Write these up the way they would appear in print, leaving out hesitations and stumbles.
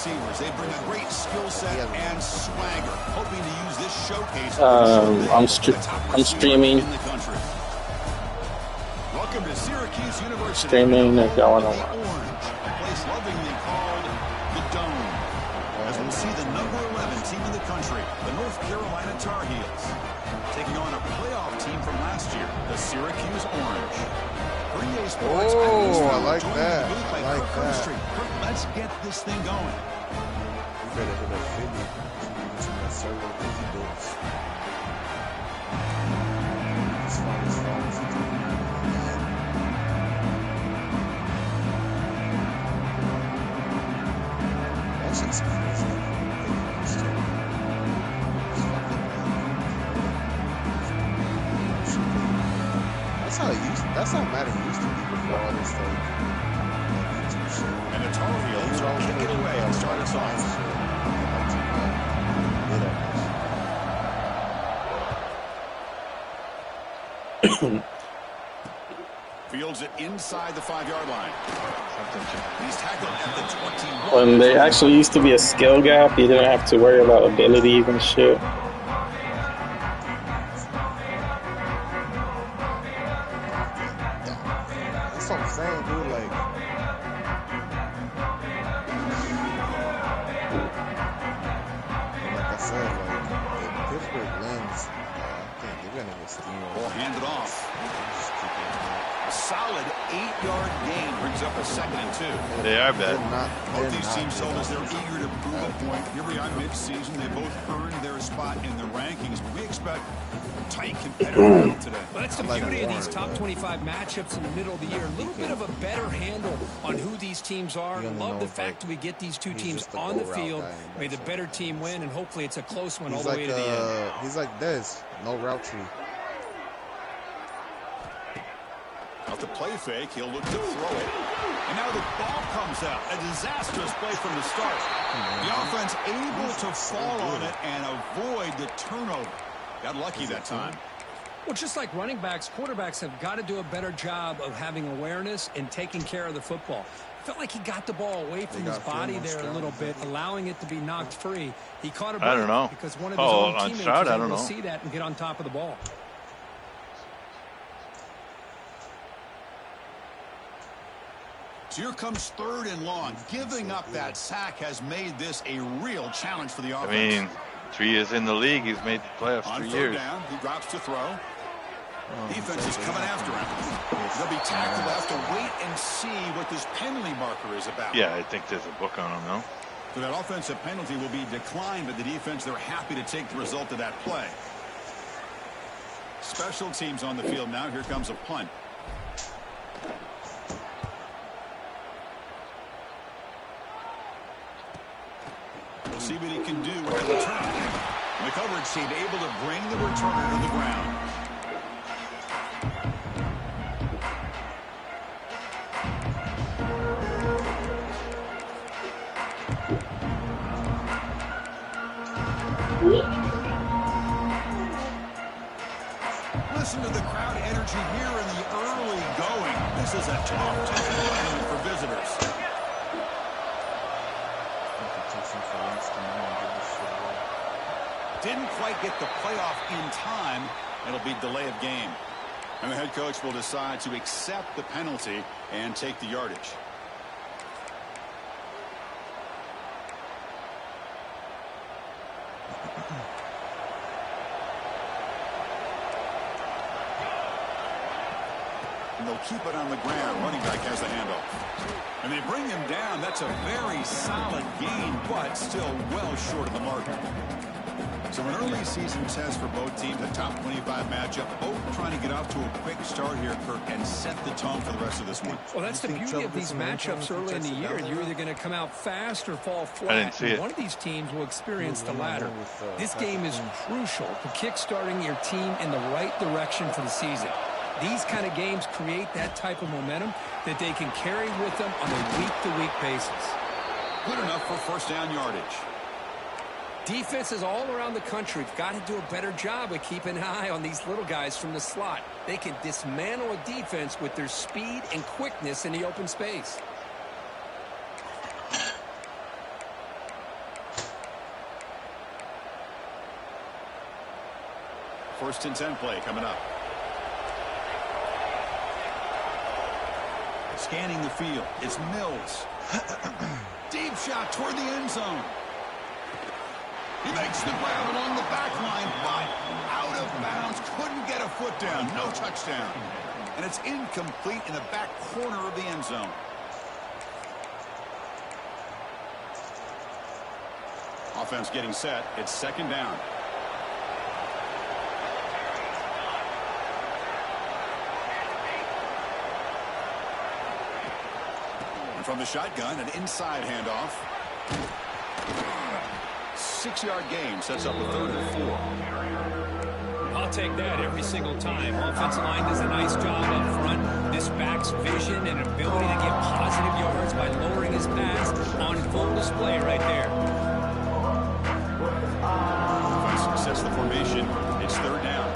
receivers. They bring a great skill set and swagger, hoping to use this showcase. I'm streaming. In the country. Welcome to Syracuse University. Streaming if y'all want to watch. Orange, a place lovingly called the Dome. As we'll see the number 11 team in the country, the North Carolina Tar Heels, taking on a playoff team from last year, the Syracuse Orange. Oh, I like that. I like that. Let's get this thing going. You better hit a 50 to my server if he does. That's just crazy. That's how Madden used to be before all this stuff. And the Tar Heels will kick it away and start us off. Fields it inside the 5-yard line. He's tackled at the 21. When there actually used to be a skill gap, you didn't have to worry about abilities and shit. They are bad. Both these teams told us they're eager to prove a point. Here we are mid-season. They both earned their spot in the rankings, but we expect a tight competitive battle today. Well, that's the beauty of these top 25 matchups in the middle of the year. A little bit of a better handle on who these teams are. Love the fact that we get these two teams on the field. May the better team win, and hopefully it's a close one all the way to the end. He's like this. No route tree. Out the play fake, he'll look to throw it. And now the ball comes out. A disastrous play from the start. The offense able to fall on it and avoid the turnover. Got lucky that time. Well, just like running backs, quarterbacks have got to do a better job of having awareness and taking care of the football. Felt like he got the ball away from his body there a little bit, allowing it to be knocked free. He caught a break. I don't know. Because one of his own teammates Stroud, was able to see that and get on top of the ball. So here comes 3rd and long. Giving up that sack has made this a real challenge for the offense. I mean, 3 years in the league, he's made the playoffs 3 years. Down, he drops to throw. Defense is coming after him. They'll be tackled. They'll have to wait and see what this penalty marker is about. Yeah, I think there's a book on him, though. So that offensive penalty will be declined by the defense. They're happy to take the result of that play. Special teams on the field now. Here comes a punt. We'll see what he can do with the return. The coverage team able to bring the returner to the ground. Listen to the crowd energy here in the early going. This is a tough environment for visitors. Didn't quite get the playoff in time. It'll be delay of game. And the head coach will decide to accept the penalty and take the yardage. And they'll keep it on the ground. Running back has the handoff. And they bring him down. That's a very solid gain, but still well short of the mark. So an early season test for both teams, a top 25 matchup. Both trying to get off to a quick start here, Kirk, and set the tone for the rest of this one. Well, that's the beauty of these matchups early in the year. You're either going to come out fast or fall flat. I didn't see it. One of these teams will experience the latter. This game is crucial to kick-starting your team in the right direction for the season. These kind of games create that type of momentum that they can carry with them on a week-to-week basis. Good enough for first down yardage. Defenses all around the country have got to do a better job of keeping an eye on these little guys from the slot. They can dismantle a defense with their speed and quickness in the open space. First and 10 play coming up. Scanning the field. It's Mills. Deep shot toward the end zone. He makes the grab along the back line, but out of bounds. Couldn't get a foot down. No touchdown. And it's incomplete in the back corner of the end zone. Offense getting set. It's second down. And from the shotgun, an inside handoff. 6-yard gain sets up a 3rd and 4. I'll take that every single time. Offensive line does a nice job up front. This back's vision and ability to get positive yards by lowering his pass on full display right there. Offense sets the formation. It's 3rd down.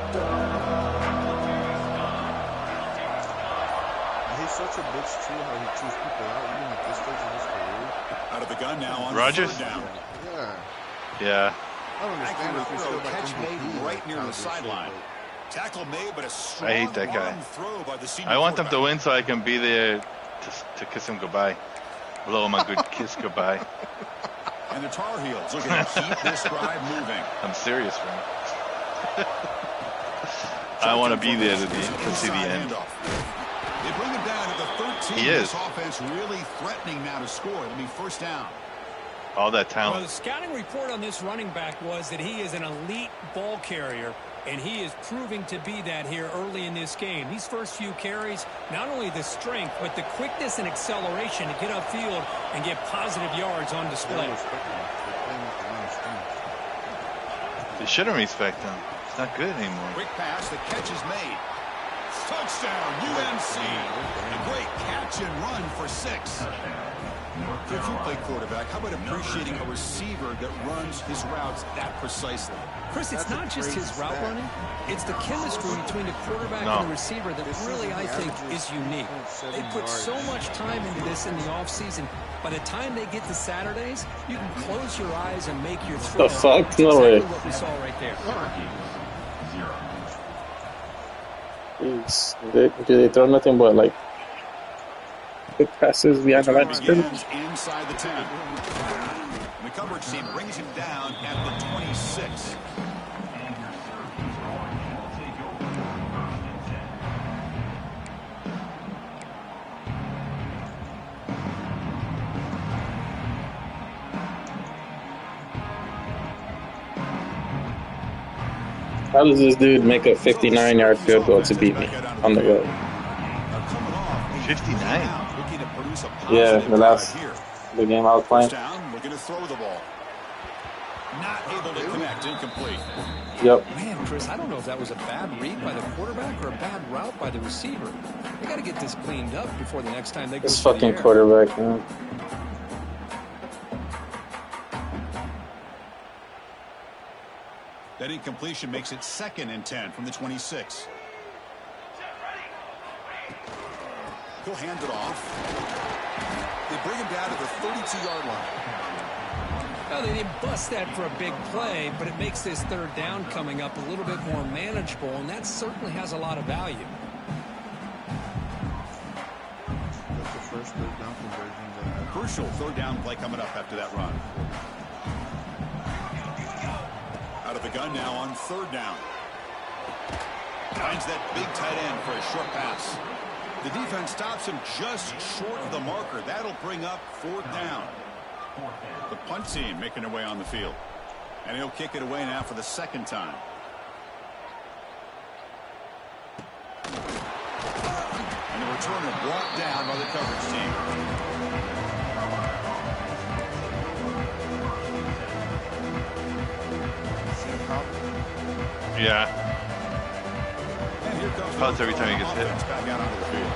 He's such a bitch too, how he chews people out even at this stage of his career. Out of the gun now on Rodgers? 3rd down. Yeah. Yeah. I don't understand if he's still like Catch made MVP, right near the nowadays, sideline. but- Tackle made, but a strong I hate that guy. arm throw by the senior I want them to quarterback. win so I can be there to kiss him goodbye. Blow him a good kiss goodbye. And the Tar Heels looking to keep this drive moving. I'm serious, man. I want to be there to see the end. They bring him down at the 13. He is. This offense really threatening now to score. It'll be 1st down. All that Well, talent. the scouting report on this running back was that he is an elite ball carrier, and he is proving to be that here early in this game. These first few carries, not only the strength, but the quickness and acceleration to get upfield and get positive yards on display. They shouldn't respect him. It's not good anymore. Quick pass. The catch is made. Touchdown, UNC. A great catch and run for 6. If you play quarterback, how about appreciating a receiver that runs his routes that precisely? Chris, it's not just his route running. It's the chemistry between the quarterback and the receiver that really, I think, is unique. They put so much time into this in the offseason. By the time they get to Saturdays, you can close your eyes and make your throw. The fuck? That's No way. exactly what we saw right there. Jeez. Do they throw nothing but like quick passes behind the line of scrimmage? Begins inside the 10. The coverage team brings him down at the 26. How does this dude make a 59-yard field goal to beat me on the road? 59? Yeah, the game I was playing. Down, looking to throw the ball. Not able to connect, incomplete. Yep. Man, Chris, I don't know if that was a bad read by the quarterback or a bad route by the receiver. They got to get this cleaned up before the next time they go This through the fucking air. quarterback, man. That incompletion makes it 2nd and 10 from the 26. He'll hand it off. They bring him down to the 32-yard line. Well, they didn't bust that for a big play, but it makes this 3rd down coming up a little bit more manageable, and that certainly has a lot of value. That's the first 3rd down conversion that Crucial 3rd down play coming up after that run. Out of the gun now on 3rd down. Finds that big tight end for a short pass. The defense stops him just short of the marker. That'll bring up 4th down. The punt team making their way on the field. And he'll kick it away now for the 2nd time. And the returner brought down by the coverage team. Yeah. And here comes Punts every time he gets hit. back out onto the field.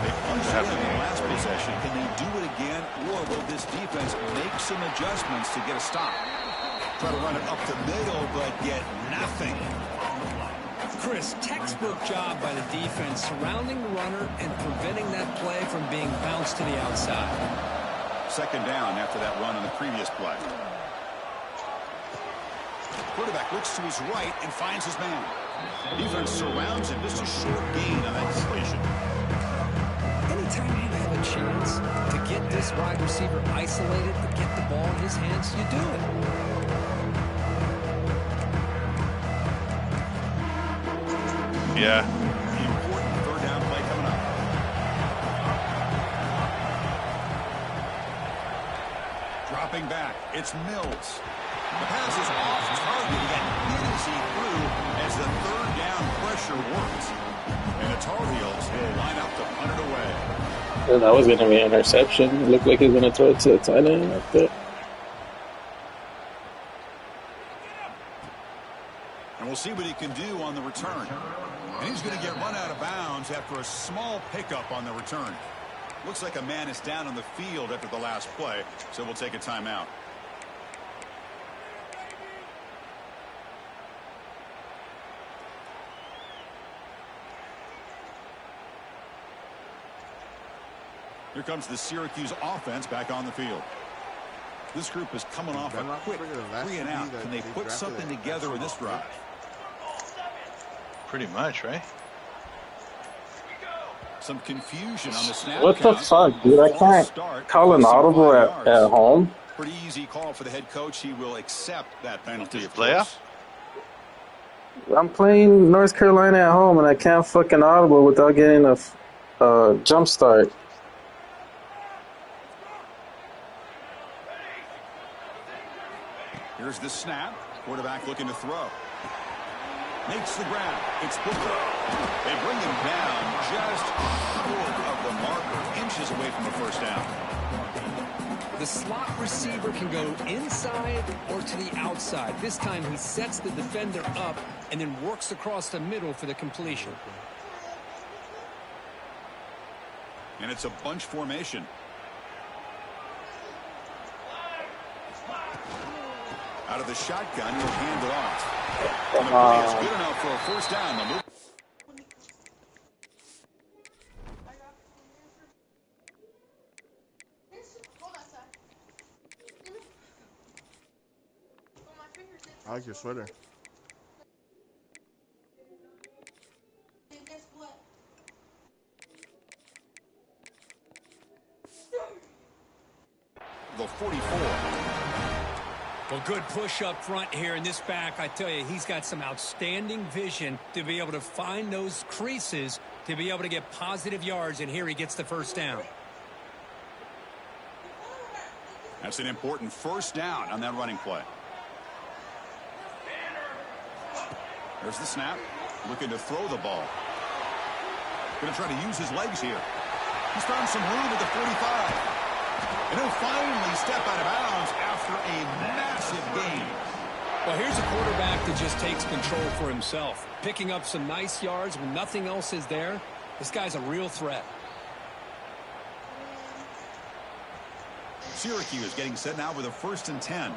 They punched it in the last possession. Can they do it again, or will this defense make some adjustments to get a stop? Try to run it up the middle, but get nothing. Chris, textbook job by the defense surrounding the runner and preventing that play from being bounced to the outside. 2nd down after that run on the previous play. Quarterback looks to his right and finds his man. Defense surrounds him. Just a short gain on that completion. Anytime you have a chance to get this wide receiver isolated, to get the ball in his hands, you do it. Yeah. Important third down play coming up. Dropping back, it's Mills. The pass is off target. He got hit as he threw as the third down pressure works. And the Tar Heels line up to punt it away. Yeah, that was going to be an interception. It looked like he was going to throw it to the tight end like that. And we'll see what he can do on the return. And he's going to get run out of bounds after a small pickup on the return. Looks like a man is down on the field after the last play, so we'll take a timeout. Here comes the Syracuse offense back on the field. This group is coming off a quick 3-and-out. Can they put something together in this drive? Pretty much, right? Some confusion on the snap. What the fuck, dude? I can't call an audible at home. Pretty easy call for the head coach. He will accept that penalty. Just playoff? I'm playing North Carolina at home, and I can't fucking audible without getting a jump start. Here's the snap. Quarterback looking to throw. Makes the grab. It's Booker. They bring him down just short of the marker, inches away from the first down. The slot receiver can go inside or to the outside. This time he sets the defender up and then works across the middle for the completion. And it's a bunch formation. Out of the shotgun, he'll hand it off. And the play is good enough for a first down. The move. I like your sweater. The 44. Well, good push up front here in this back. I tell you, he's got some outstanding vision to be able to find those creases, to be able to get positive yards, and here he gets the first down. That's an important first down on that running play. There's the snap. Looking to throw the ball. Going to try to use his legs here. He's found some room at the 45. And he'll finally step out of bounds after a massive gain. Well, here's a quarterback that just takes control for himself. Picking up some nice yards when nothing else is there. This guy's a real threat. Syracuse getting set now with a 1st and 10.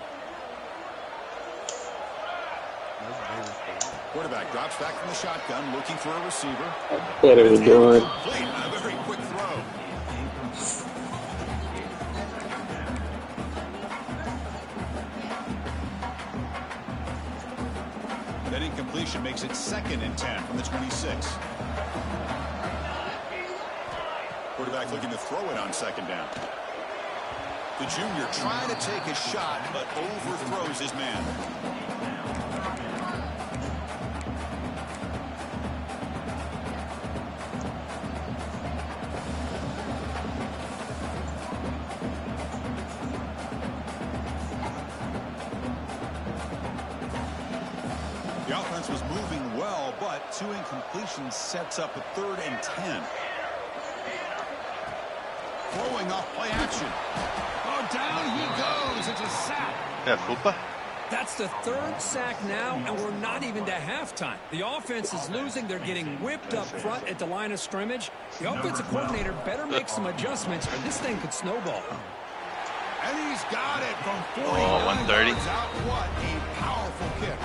Quarterback drops back from the shotgun, looking for a receiver. What are we doing? A very quick throw. That incompletion makes it 2nd and 10 from the 26. Quarterback looking to throw it on 2nd down. The junior trying to take a shot, but overthrows his man. The offense was moving well, but 2 incompletions sets up a 3rd and 10. Throwing off play action. Oh, down he goes. It's a sack. Yeah, Fupa. That's the 3rd sack now, and we're not even to halftime. The offense is losing. They're getting whipped up front at the line of scrimmage. The offensive coordinator better make some adjustments, or this thing could snowball. And he's got it from 40 130. yards out. What a powerful kick.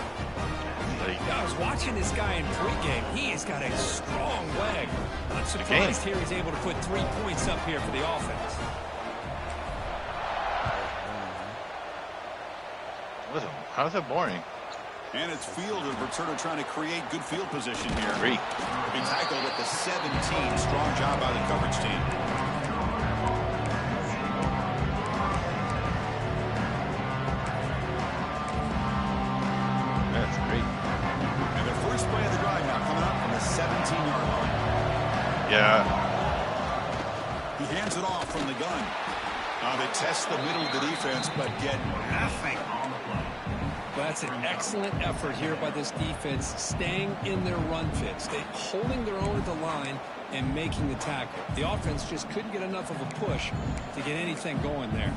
I was watching this guy in pregame. He has got a strong leg. I'm surprised here he's able to put 3 points up here for the offense. How's that boring? And it's fielded. We're sort of trying to create good field position here. Great. Being tackled at the 17. Strong job by the coverage team. That's great. And their first play of the drive now coming up from the 17-yard line. Yeah. He hands it off from the gun. They test the middle of the defense, but get nothing. That's an excellent effort here by this defense, staying in their run fit, holding their own at the line and making the tackle. The offense just couldn't get enough of a push to get anything going there.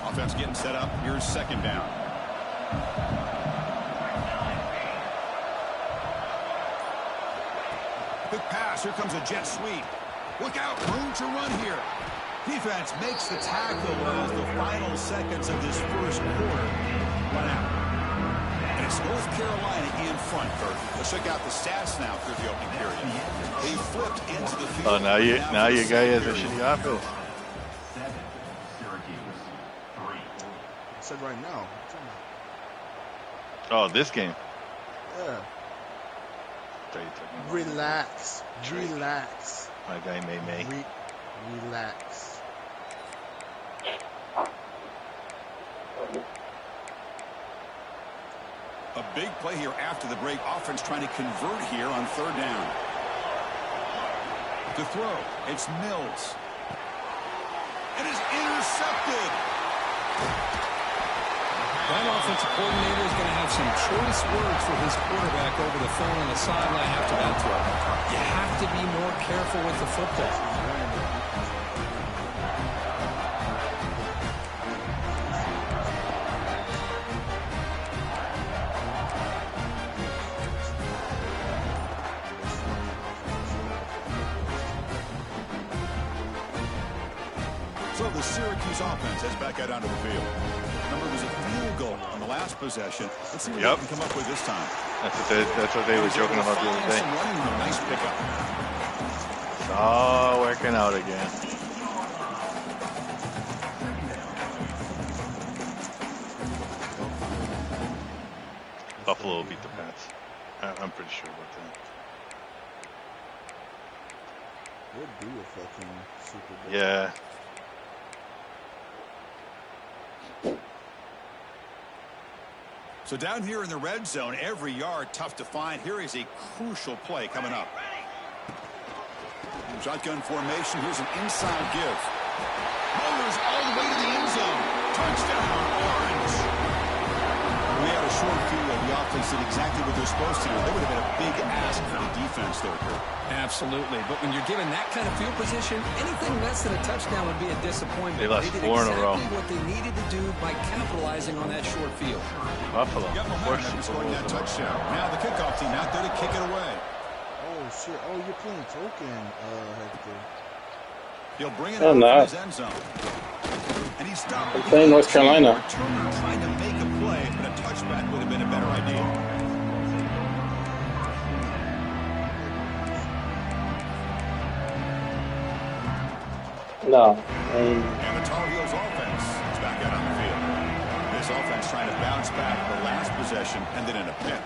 Offense getting set up. Here's second down. Quick pass. Here comes a jet sweep. Look out. Room to run here. Defense makes the tackle as the final seconds of this first quarter run out. And it's North Carolina in front, Kurt. Let's check out the stats now through the opening period. They flipped into the field. Oh, now your guy has a shitty offense. I said right now. Oh, this game. Yeah. Relax. Relax. My guy May. Relax. A big play here after the break. Offense trying to convert here on third down. To throw, it's Mills. It is intercepted. That offensive coordinator is going to have some choice words for his quarterback over the phone on the sideline after that throw. You have to be more careful with the football. So the Syracuse offense heads back out onto the field. Remember, it was a field goal on the last possession. Let's see what they can come up with this time. That's what they were joking about the other day. Nice pickup. It's all working out again. Buffalo will beat the Pats. I'm pretty sure about that. Would be a fucking Super Bowl. Yeah. So down here in the red zone, every yard tough to find. Here is a crucial play coming up. Shotgun formation. Here's an inside give. Motors all the way to the end zone. Touchdown, Orange. We had a short field. The offense did exactly what they're supposed to do. That would have been a big ask for the defense there, Kurt. Absolutely. But when you're given that kind of field position, anything less than a touchdown would be a disappointment. They lost did 4 in a row. exactly what they needed to do by capitalizing on that short field. Buffalo. Got momentum scoring that touchdown. Now the kickoff team out there to kick it away. Oh, shit. Oh, you're playing token, Hector. He'll bring it I'm out not. from his end zone. And he's stopped. I'm playing North Carolina. Turner trying to make a play, but a touchback would have been a better idea. No. And the Tar Heels offense is back out on the field. This offense trying to bounce back. The last possession ended in a pick.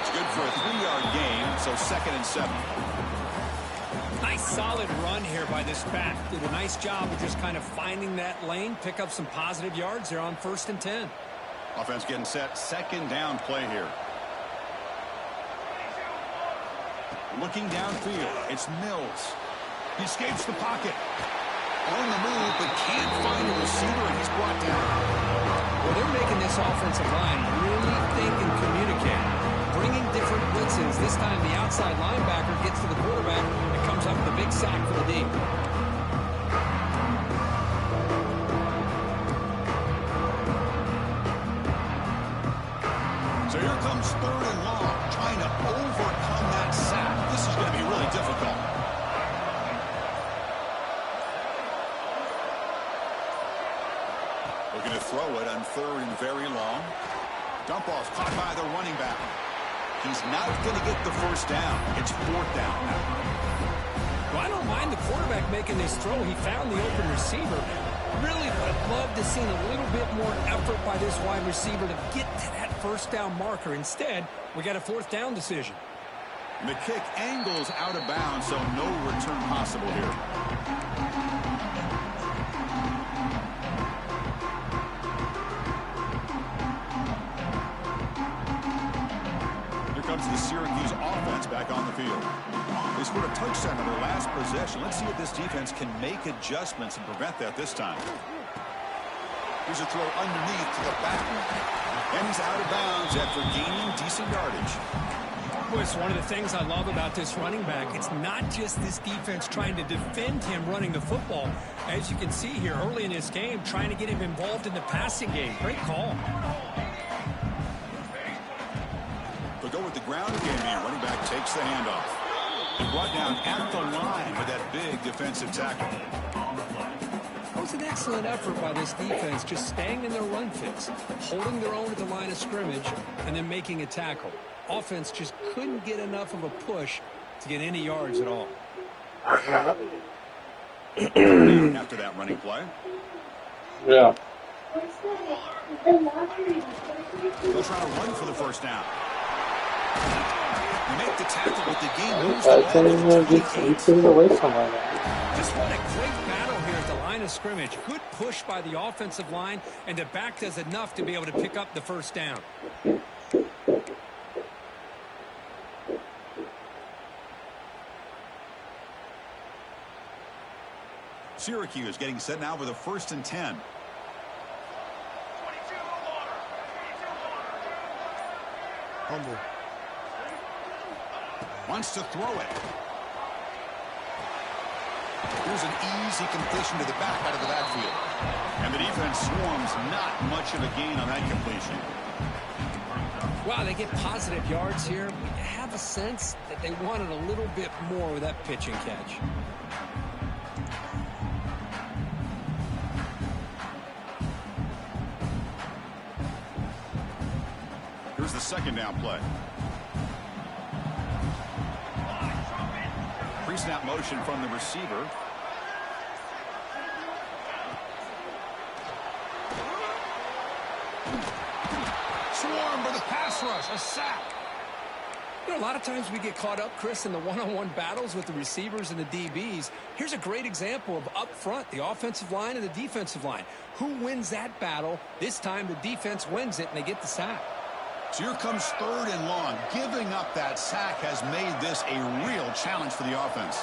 It's good for a 3-yard gain, so 2nd and 7. Nice solid run here by this back. Did a nice job of just kind of finding that lane, pick up some positive yards there on 1st and 10. Offense getting set. 2nd down play here. Looking downfield, it's Mills. He escapes the pocket. On the move, but can't find a receiver, and he's brought down. Well, they're making this offensive line really think and communicate. Bringing different blitzes. This time the outside linebacker gets to the quarterback and comes up with a big sack for the D. So here comes 3rd and long, trying to overcome that sack. This is going to be really difficult. Looking to throw it on 3rd and very long. Dump off caught by the running back. He's not going to get the first down. It's 4th down now. Well, I don't mind the quarterback making this throw, he found the open receiver. Really would have loved to seen a little bit more effort by this wide receiver to get to that first down marker. Instead, we got a fourth down decision. And the kick angles out of bounds, so no return possible here. Comes the Syracuse offense back on the field. They scored a touchdown on their last possession. Let's see if this defense can make adjustments and prevent that this time. Here's a throw underneath to the back. And he's out of bounds after gaining decent yardage. Boy, it's one of the things I love about this running back. It's not just this defense trying to defend him running the football. As you can see here early in this game, trying to get him involved in the passing game. Great call. Go with the ground game here. Running back takes the handoff. And brought down at the line with that big defensive tackle. That was an excellent effort by this defense, just staying in their run fix, holding their own at the line of scrimmage, and then making a tackle. Offense just couldn't get enough of a push to get any yards at all. After that running play. Yeah. They'll try to run for the first down. Make the tackle with the game moves. I can't even get it away from right now. Just what a great battle here at the line of scrimmage. Good push by the offensive line, and the back does enough to be able to pick up the first down. Syracuse getting set now with a 1st and 10. Humble. Wants to throw it. Here's an easy completion to the back out of the backfield. And the defense swarms, not much of a gain on that completion. Wow, they get positive yards here. I have a sense that they wanted a little bit more with that pitch and catch. Here's the second down play. Pre-snap motion from the receiver. Swarm for the pass rush, a sack. You know, a lot of times we get caught up, Chris, in the one-on-one battles with the receivers and the DBs. Here's a great example of up front, the offensive line and the defensive line. Who wins that battle? This time the defense wins it, and they get the sack. So here comes 3rd and long. Giving up that sack has made this a real challenge for the offense.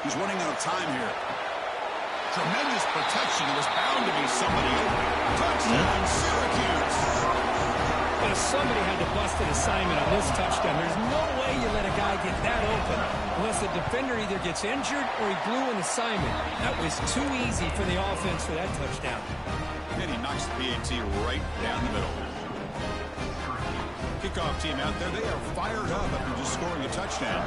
He's running out of time here. Tremendous protection. There was bound to be somebody open. Touchdown, Syracuse. But if somebody had to bust an assignment on this touchdown, there's no way you let a guy get that open unless the defender either gets injured or he blew an assignment. That was too easy for the offense for that touchdown. And he knocks the PAT right down the middle. Kickoff team out there, they are fired up after just scoring a touchdown.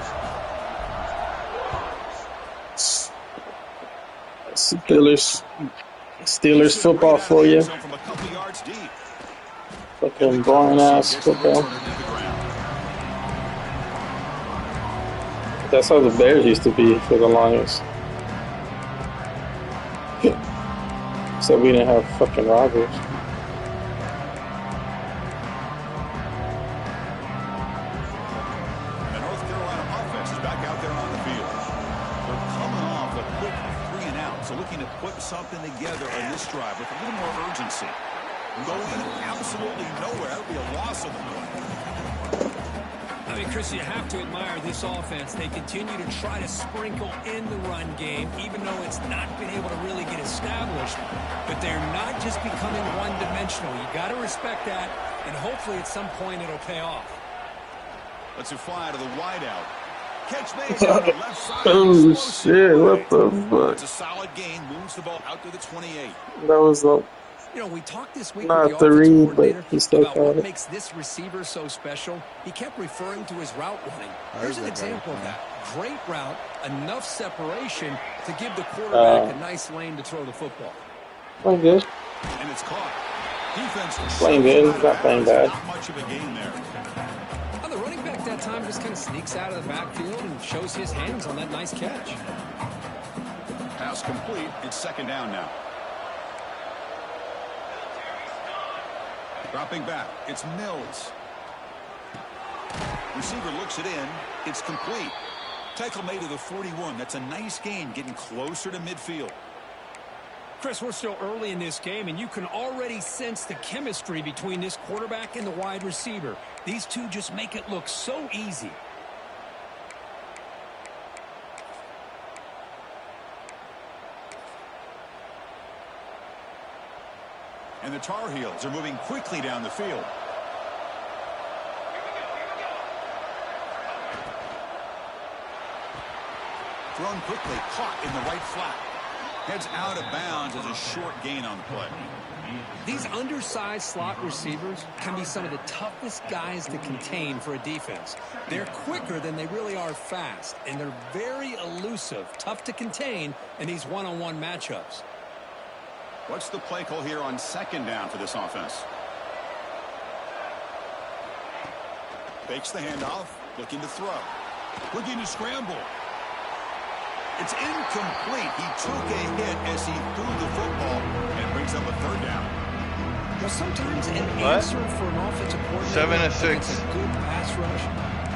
Steelers football for you. Fucking boring ass football. That's how the Bears used to be for the Lions. So we didn't have fucking robbers. The North Carolina offense is back out there on the field. They're coming off a quick 3 and out, so looking to put something together on this drive with a little more urgency. Going absolutely nowhere. That would be a loss of the point. I mean, Chris, you have to admire this offense. They continue to try to sprinkle in the run game, even though it's not been able to really get established. But they're not just becoming one-dimensional. You got to respect that, and hopefully at some point it'll pay off. Let's fly to the wideout. Catch made on the left side. Oh shit! What the fuck? It's a solid gain. Moves the ball out to the 28. That was the. You know, we talked this week Not with the the offensive read, coordinator but he still about caught what it. makes this receiver so special. He kept referring to his route running. Here's an example of that. Great route, enough separation to give the quarterback a nice lane to throw the football. Playing good. And it's caught. Defense Playing good. Not playing bad. Not much of a gain there. On the running back that time just kind of sneaks out of the backfield and shows his hands on that nice catch. Pass complete. It's second down now. Dropping back. It's Mills. Receiver looks it in. It's complete. Tackle made to the 41. That's a nice gain, getting closer to midfield. Chris, we're still early in this game, and you can already sense the chemistry between this quarterback and the wide receiver. These two just make it look so easy. And the Tar Heels are moving quickly down the field. Thrown quickly, caught in the right flat. Heads out of bounds as a short gain on the play. These undersized slot receivers can be some of the toughest guys to contain for a defense. They're quicker than they really are fast, and they're very elusive, tough to contain in these one-on-one matchups. What's the play call here on second down for this offense? Fakes the handoff, looking to throw. Looking to scramble. It's incomplete. He took a hit as he threw the football and brings up a third down. Well, sometimes an answer for an offensive coordinator 7-6. against a good pass rush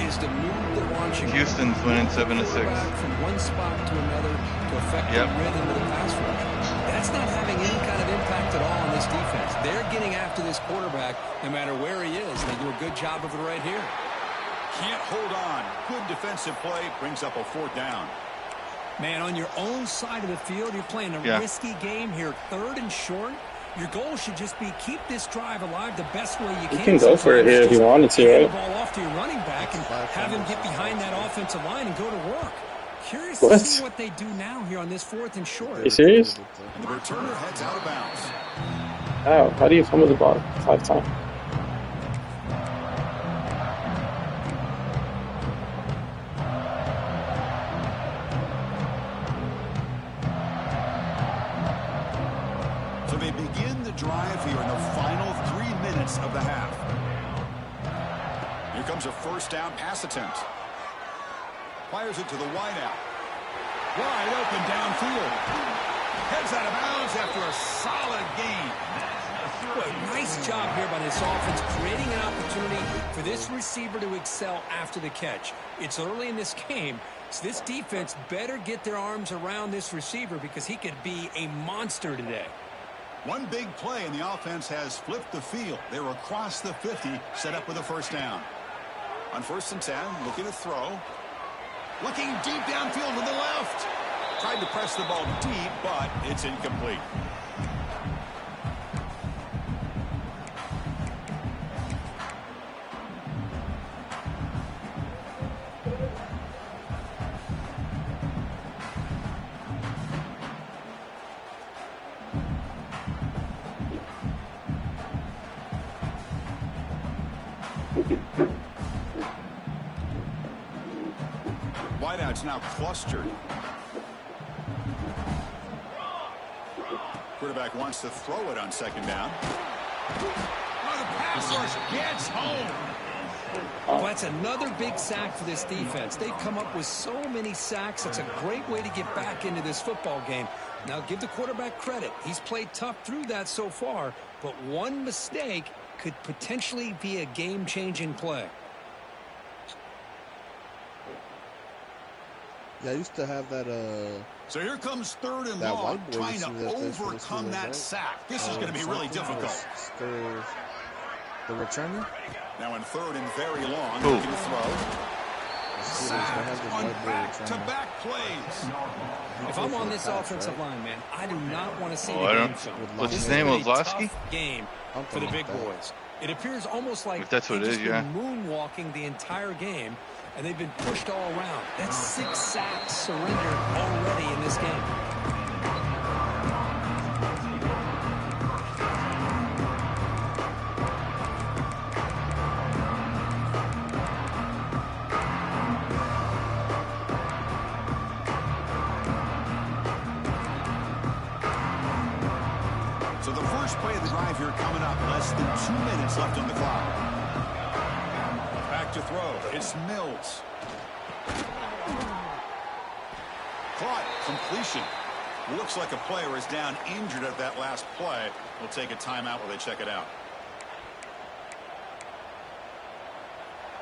is to move the launching. Houston's winning 7-6. From one spot to another to affect the rhythm of the pass rush. That's not having any kind of impact at all on this defense. They're getting after this quarterback no matter where he is. They do a good job of it right here. Can't hold on. Good defensive play brings up a fourth down. Man, on your own side of the field, you're playing a risky game here, third and short. Your goal should just be keep this drive alive the best way you can. You can go for it here if you wanted to, right? The ball off to your running back and have him get behind that offensive line and go to work. Curious to see what they do now here on this fourth and short. Are you serious? And the returner heads out of bounds. Oh, how do you fumble the ball 5 times? So they begin the drive here in the final 3 minutes of the half. Here comes a first down pass attempt. Fires it to the wideout. Wide open downfield. Heads out of bounds after a solid gain. Well, nice job here by this offense, creating an opportunity for this receiver to excel after the catch. It's early in this game, so this defense better get their arms around this receiver because he could be a monster today. One big play, and the offense has flipped the field. They're across the 50, set up with a first down. On 1st and 10, looking to throw. Looking deep downfield to the left. Tried to press the ball deep, but it's incomplete. Wideout's now clustered. Quarterback wants to throw it on second down. Oh, the pass rush gets home. Well, that's another big sack for this defense. They've come up with so many sacks. It's a great way to get back into this football game. Now, give the quarterback credit. He's played tough through that so far, but one mistake could potentially be a game-changing play. Yeah, I used to have that, So here comes third and that long, white boy trying to receiver that plays for the overcome Steelers, that right? sack. This is going to be really difficult. The returner? Now in third and very long, Ooh. looking to throw. Sack on back-to-back plays. If I'm on this offensive line, man, I do not want to see Oh, the I game don't- film. what's his This name, is a Ozlowski? tough game for the big boys. It appears almost like If that's what they've it is, just yeah. been moonwalking the entire game, and they've been pushed all around. That's 6 sacks surrendered already in this game. So the first play of the drive here coming up, less than 2 minutes left on the clock. Back to to throw. It's Mills. Caught. Completion. Looks like a player is down injured at that last play. We'll take a timeout while they check it out.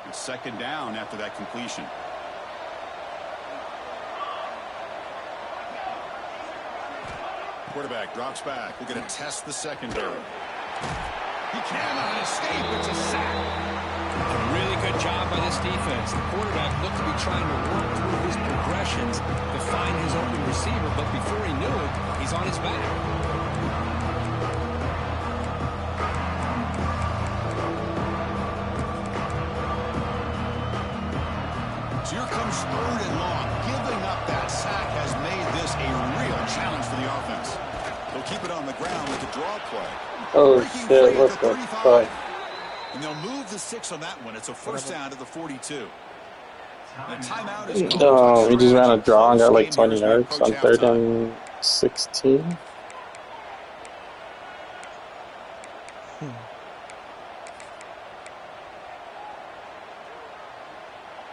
It's second down after that completion. Quarterback drops back. We're going to test the secondary. He cannot escape. It's a sack. A really good job by this defense. The quarterback looked to be trying to work through his progressions to find his open receiver, but before he knew it, he's on his back. So here comes third and long. Giving up that sack has made this a real challenge for the offense. They'll keep it on the ground with the draw play. Oh shit, what the fuck? And they'll move the 6 on that one. It's a first down to the 42. The timeout is Oh, he just ran a draw and got like 20 yards on 3rd and 16.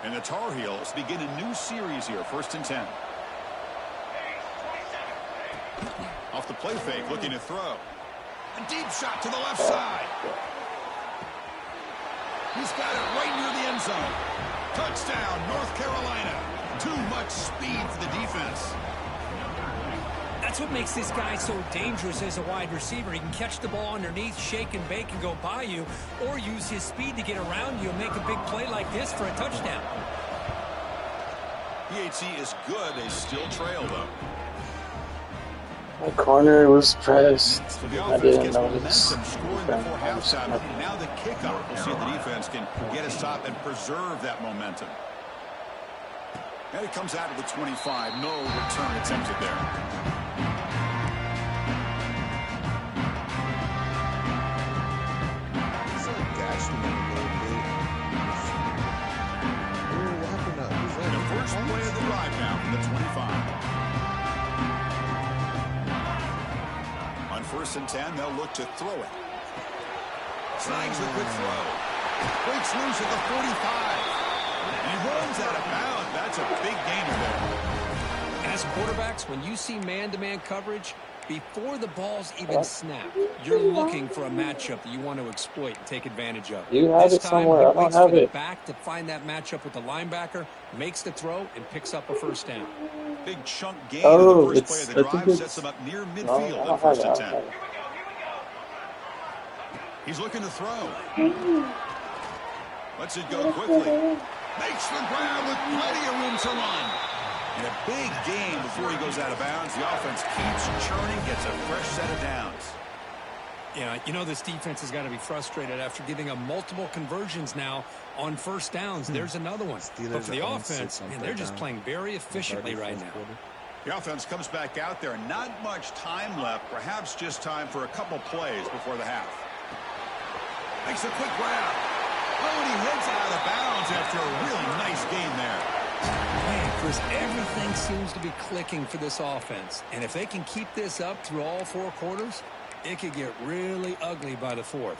And the Tar Heels begin a new series here. 1st and 10. Off the play fake, looking to throw. A deep shot to the left side. He's got it right near the end zone. Touchdown, North Carolina. Too much speed for the defense. That's what makes this guy so dangerous as a wide receiver. He can catch the ball underneath, shake and bake and go by you, or use his speed to get around you and make a big play like this for a touchdown. PAT is good. They still trail, though. My corner was pressed. So the I offense didn't gets notice. momentum scoring before halftime. Now the kickoff. We'll see if the defense can get a stop and preserve that momentum. And it comes out of the 25. No return attempted there. First play of the drive now from the 25. On 1st and 10, they'll look to throw it. Snags a good throw. Breaks loose at the 45. And he runs out of bounds. That's a big gainer there. As quarterbacks, when you see man-to-man coverage, before the ball's even snapped, you're looking for a matchup that you want to exploit and take advantage of. You have this it somewhere. I don't have it. Back to find that matchup with the linebacker, makes the throw, and picks up a first down. Big chunk gain Oh, in the first play of the drive sets him up near midfield on 1st and 10. He's looking to throw. Lets it go quickly. Makes the grab with plenty of room to run. And a big gain before he goes out of bounds. The offense keeps churning, gets a fresh set of downs. Yeah, you know this defense has got to be frustrated after giving up multiple conversions now on first downs. There's another one. But for the offense, man, they're just playing very efficiently right now. The offense comes back out there. Not much time left. Perhaps just time for a couple plays before the half. Makes a quick grab. Oh, and he heads out of bounds after a really nice gain there. Man, Chris, everything seems to be clicking for this offense. And if they can keep this up through all 4 quarters, it could get really ugly by the 4th.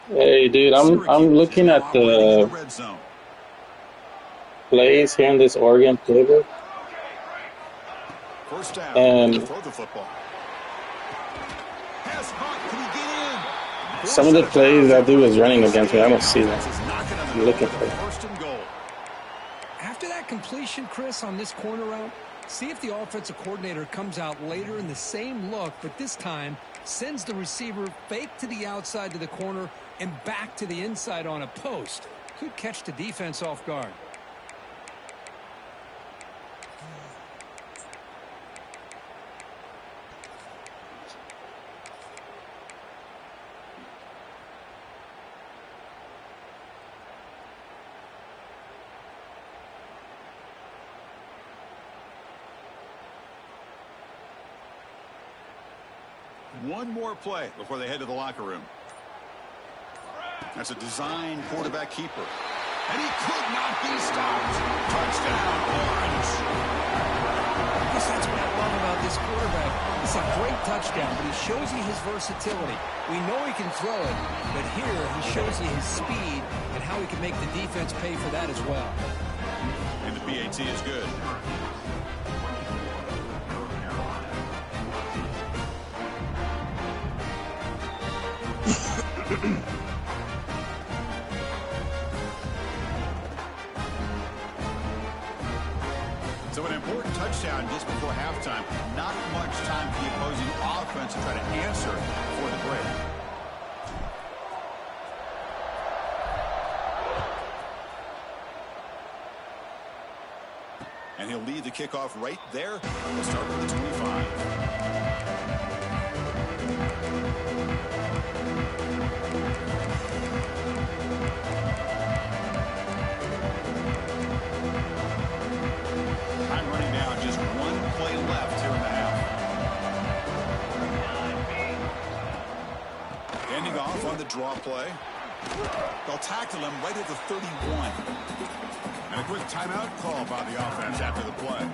Hey, dude, I'm looking at the plays here in this Oregon playbook. First down, and throw the football. Some of the plays that dude was running against me, I don't see that. I'm looking for it. After that completion, Chris, on this corner route, see if the offensive coordinator comes out later in the same look, but this time sends the receiver fake to the outside to the corner and back to the inside on a post. Could catch the defense off guard. One more play before they head to the locker room. That's a design quarterback keeper. And he could not be stopped. Touchdown, Orange. This That's what I love about this quarterback. It's a great touchdown, but he shows you his versatility. We know he can throw it, but here he shows you his speed and how he can make the defense pay for that as well. And the PAT is good. So an important touchdown just before halftime. Not much time for the opposing offense to try to answer before the break. And he'll lead the kickoff right there. We'll start with the 25. On the draw play. They'll tackle him right at the 31. And a quick timeout call by the offense after the play.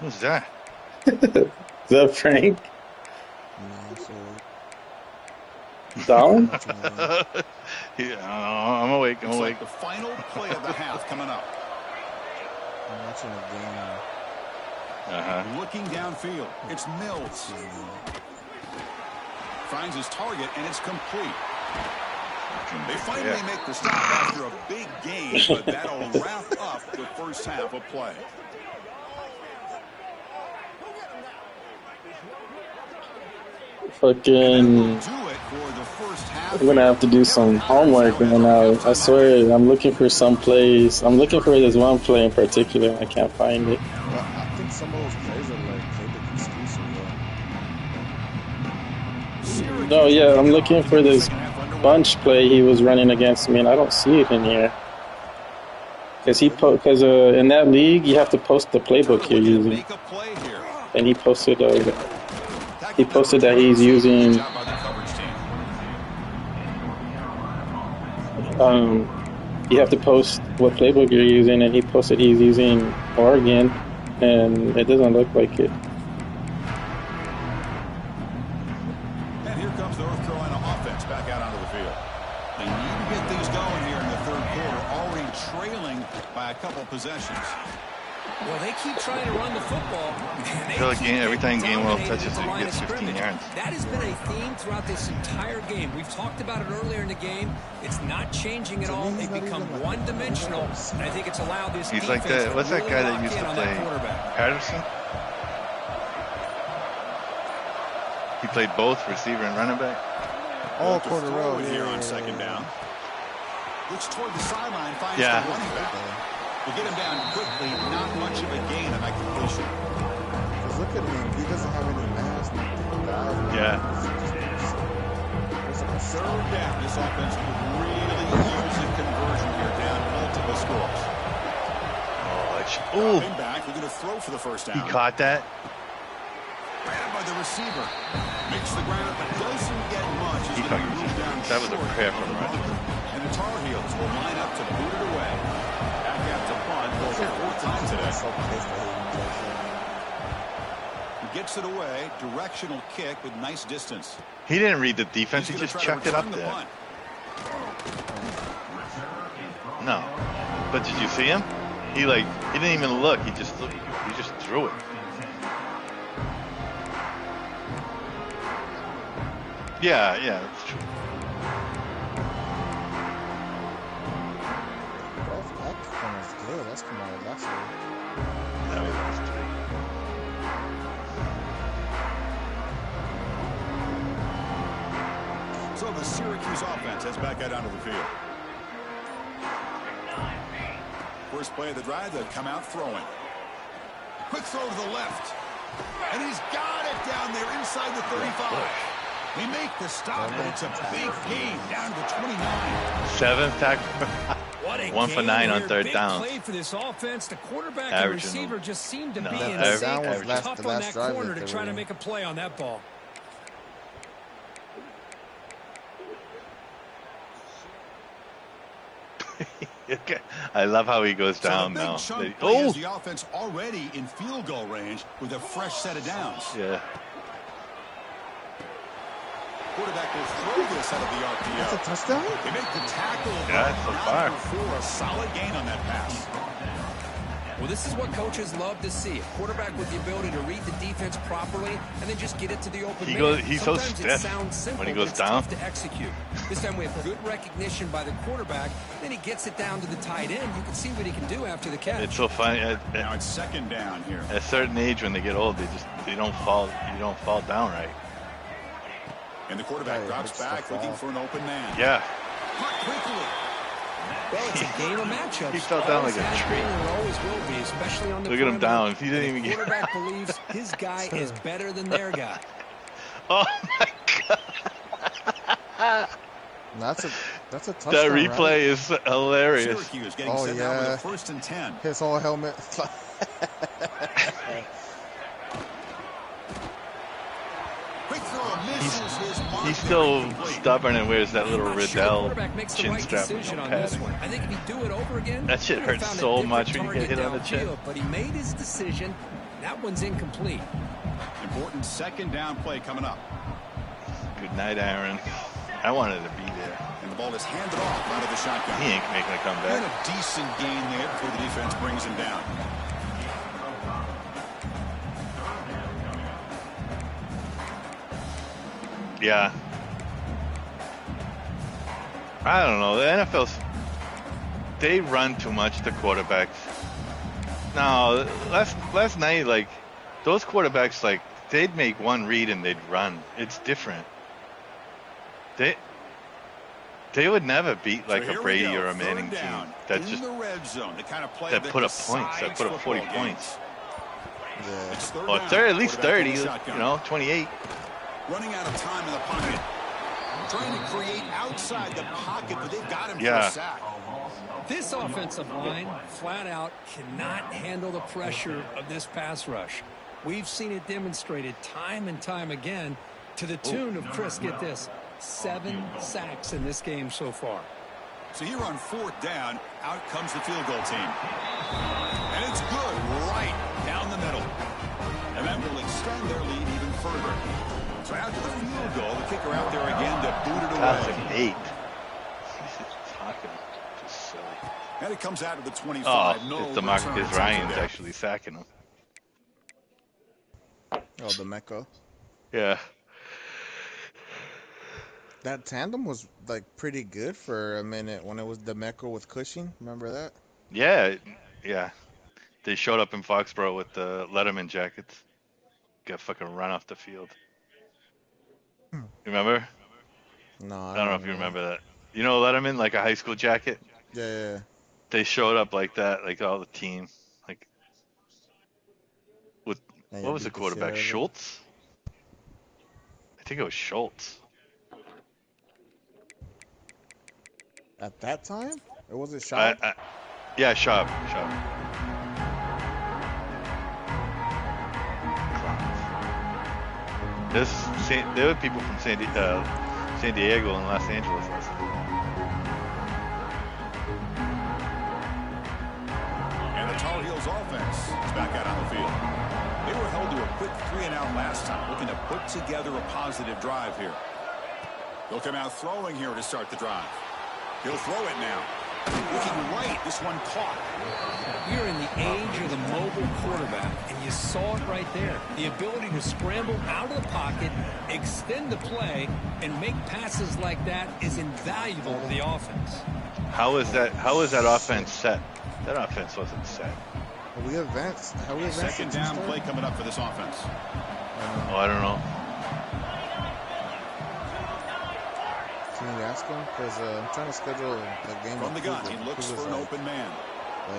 Who's that? Is that Frank? No, Down? Yeah, I'm awake. I'm awake. Like the final play of the half coming up. I'm watching a game. Looking downfield. It's Mills. Finds his target, and it's complete. They finally make the stop after a big gain, but that'll wrap up the first half of play. Fucking. I'm gonna have to do some homework right now. I swear, I'm looking for some plays. I'm looking for this one play in particular. I can't find it. Well, I think some of those plays are like played exclusive. No, yeah, I'm looking for this bunch play he was running against me, and I don't see it in here. Because in that league, you have to post the playbook you're using, and he posted that he's using. You have to post what playbook you're using, and he posted he's using Oregon, and it doesn't look like it. And here comes the North Carolina offense back out onto the field. They need to get things going here in the third quarter, already trailing by a couple possessions. Well, they keep trying to run the football. I feel like every time Gainwell touches it, he gets 15 yards. That has been a theme throughout this entire game. We've talked about it earlier in the game. It's not changing at all. They've become one-dimensional, and I think it's allowed this He's defense like that. to What's that really guy that lock used in to on play? that quarterback. Patterson? He played both receiver and running back. Oh, Cordero here on second down. Looks toward the sideline, finds the running back. We'll get him down quickly. Not much of a gain on that completion. Because look at him. He doesn't have any mass. Yeah. Third down. This offense could really use a conversion here down multiple scores. Ooh. Back. We're going to throw for the first down. He caught that. Grabbed by the receiver. Makes the ground, but doesn't get much. He fucking, that was a prayer from Rodgers. And the Tar Heels will line up to boot it away. Back out to punt for the fourth time today. He gets it away. Directional kick with nice distance. He didn't read the defense. He just chucked it up there. No. But did you see him? He didn't even look. He just threw it. Yeah, that's true. That's come out of that side. That was nice too. So the Syracuse offense heads back out onto the field. First play of the drive, they'll come out throwing. Quick throw to the left. And he's got it down there inside the 35. They make the stop, and it's a big gain down to the 29. 7 tackle. 1 for 9 on third down. Play for this offense. The quarterback Average and receiver just seemed to be in sync, tough on that corner to try to make a play on that ball. I love how he goes So down the big now. chunk play has the offense already in field goal range with a fresh set of downs. Yeah. Quarterback will throw this out of the RPO. That's a touchdown? They make the tackle. Yeah, so far. For a solid gain on that pass. Well, this is what coaches love to see. A quarterback with the ability to read the defense properly and then just get it to the open man. He's so Sometimes stiff it sounds simple, when he goes but it's down. tough to execute. This time we have good recognition by the quarterback. Then he gets it down to the tight end. You can see what he can do after the catch. It's so funny. Now it's second down here. At a certain age, when they get old, they don't fall. You don't fall down right. And the quarterback drops back looking for an open man. Yeah. Caught quickly. Well, it's a game of matchups. He fell down like a tree. And it always will be, especially on the Look at him perimeter. down. He didn't even The get. quarterback believes his guy is better than their guy. Oh my God. That's a touchdown. That replay is hilarious. Syracuse getting set down with a 1st and 10. His whole helmet. Quick throw misses his mark. He's still stubborn and wears that little I'm not sure the Riddell quarterback makes the chin right strap decision on pad. this one. I think if he'd do it over again, That shit he would've hurts found a so different much when you get target hit on the chin. downfield, but he made his decision. That one's incomplete. Important second down play coming up. Good night, Aaron. I wanted to be there. And the ball is handed off out of the shotgun. He ain't making a And comeback. a decent gain there before the defense brings him down. Yeah. I don't know. The NFL's, they run too much, the quarterbacks. No, last night, like, those quarterbacks, like, they'd make one read and they'd run. It's different. They would never beat, like, So a here we Brady go, or a third Manning team down that in just, the red zone, the kind of play that put up points, that decides put up 40 football games. points. Yeah. It's third Or down. at least Quarterback 30, in the you shotgun. know, 28. Running out of time in the pocket. Trying to create outside the pocket, but they've got him for Yeah. a sack. This offensive line, flat out, cannot handle the pressure of this pass rush. We've seen it demonstrated time and time again to the tune of, Chris, get this, 7 sacks in this game so far. So here on 4th down, out comes the field goal team. And it's good right down the middle. And that will extend their lead even further. So after the field goal, the kicker out there again to boot it That's away. an 8. He's talking just silly. And it comes out of the 25. Oh, No it's the returns Marcus into Ryan's there. actually sacking him. Oh, the Mecca. Yeah. That tandem was like pretty good for a minute when it was the Mecca with Cushing. Remember that? Yeah, yeah. They showed up in Foxborough with the Letterman jackets. Got fucking run off the field. You remember? No, I don't know if you remember that. You know Letterman, like a high school jacket? Yeah. They showed up like that, like all the team. Like, with, Yeah, what was beat the the quarterback? shit out of Schultz? I think it was Schultz. At that time, it wasn't Schaub. Yeah, Schaub. There were people from San Diego and Los Angeles last night. And the Tar Heels offense is back out on the field. They were held to a quick 3-and-out last time, looking to put together a positive drive here. They'll come out throwing here to start the drive. He'll throw it now. Looking right, this one caught. We're in the age of the mobile quarterback, and you saw it right there. The ability to scramble out of the pocket, extend the play, and make passes like that is invaluable to the offense. How is that offense set? That offense wasn't set. How we advanced Second down play coming up for this offense. Oh, I don't know. Can you ask him? Because I'm trying to schedule a game From the with gun, Cougar. he looks Cougar's for an like, open man.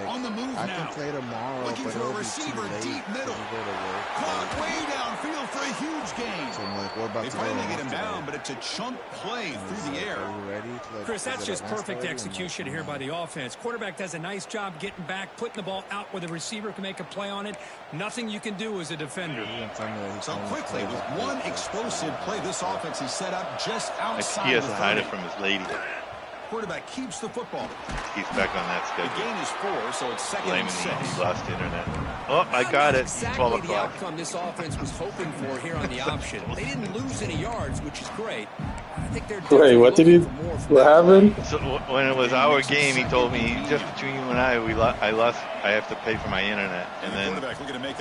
On the move I now. can play tomorrow, Looking but for a it'll be receiver too late deep middle. when you go to work. Caught way downfield for a huge gain. So I'm like, we're about They to go finally off get him today. down, but it's a chunk play And through he's the like, air. Are you ready? Like, Chris, is that's it just advanced perfect already? I'm execution like, here by the offense. Quarterback does a nice job getting back, putting the ball out where the receiver can make a play on it. Nothing you can do as a defender. He didn't tell me that he So told me to quickly, play with that. one explosive play, this offense is set up just I outside think he has the to hide 30. it from his lady. quarterback keeps the football. He's back on that The schedule. gain is 4, so it's second and 6. He lost the internet. Oh, I got it. Exactly 12 the o'clock. outcome this offense was hoping for here on the option. They didn't lose any yards, which is great. I think they're Wait, what did he? What happened? So when it was our game, he told me, just between you and I have to pay for my internet. And then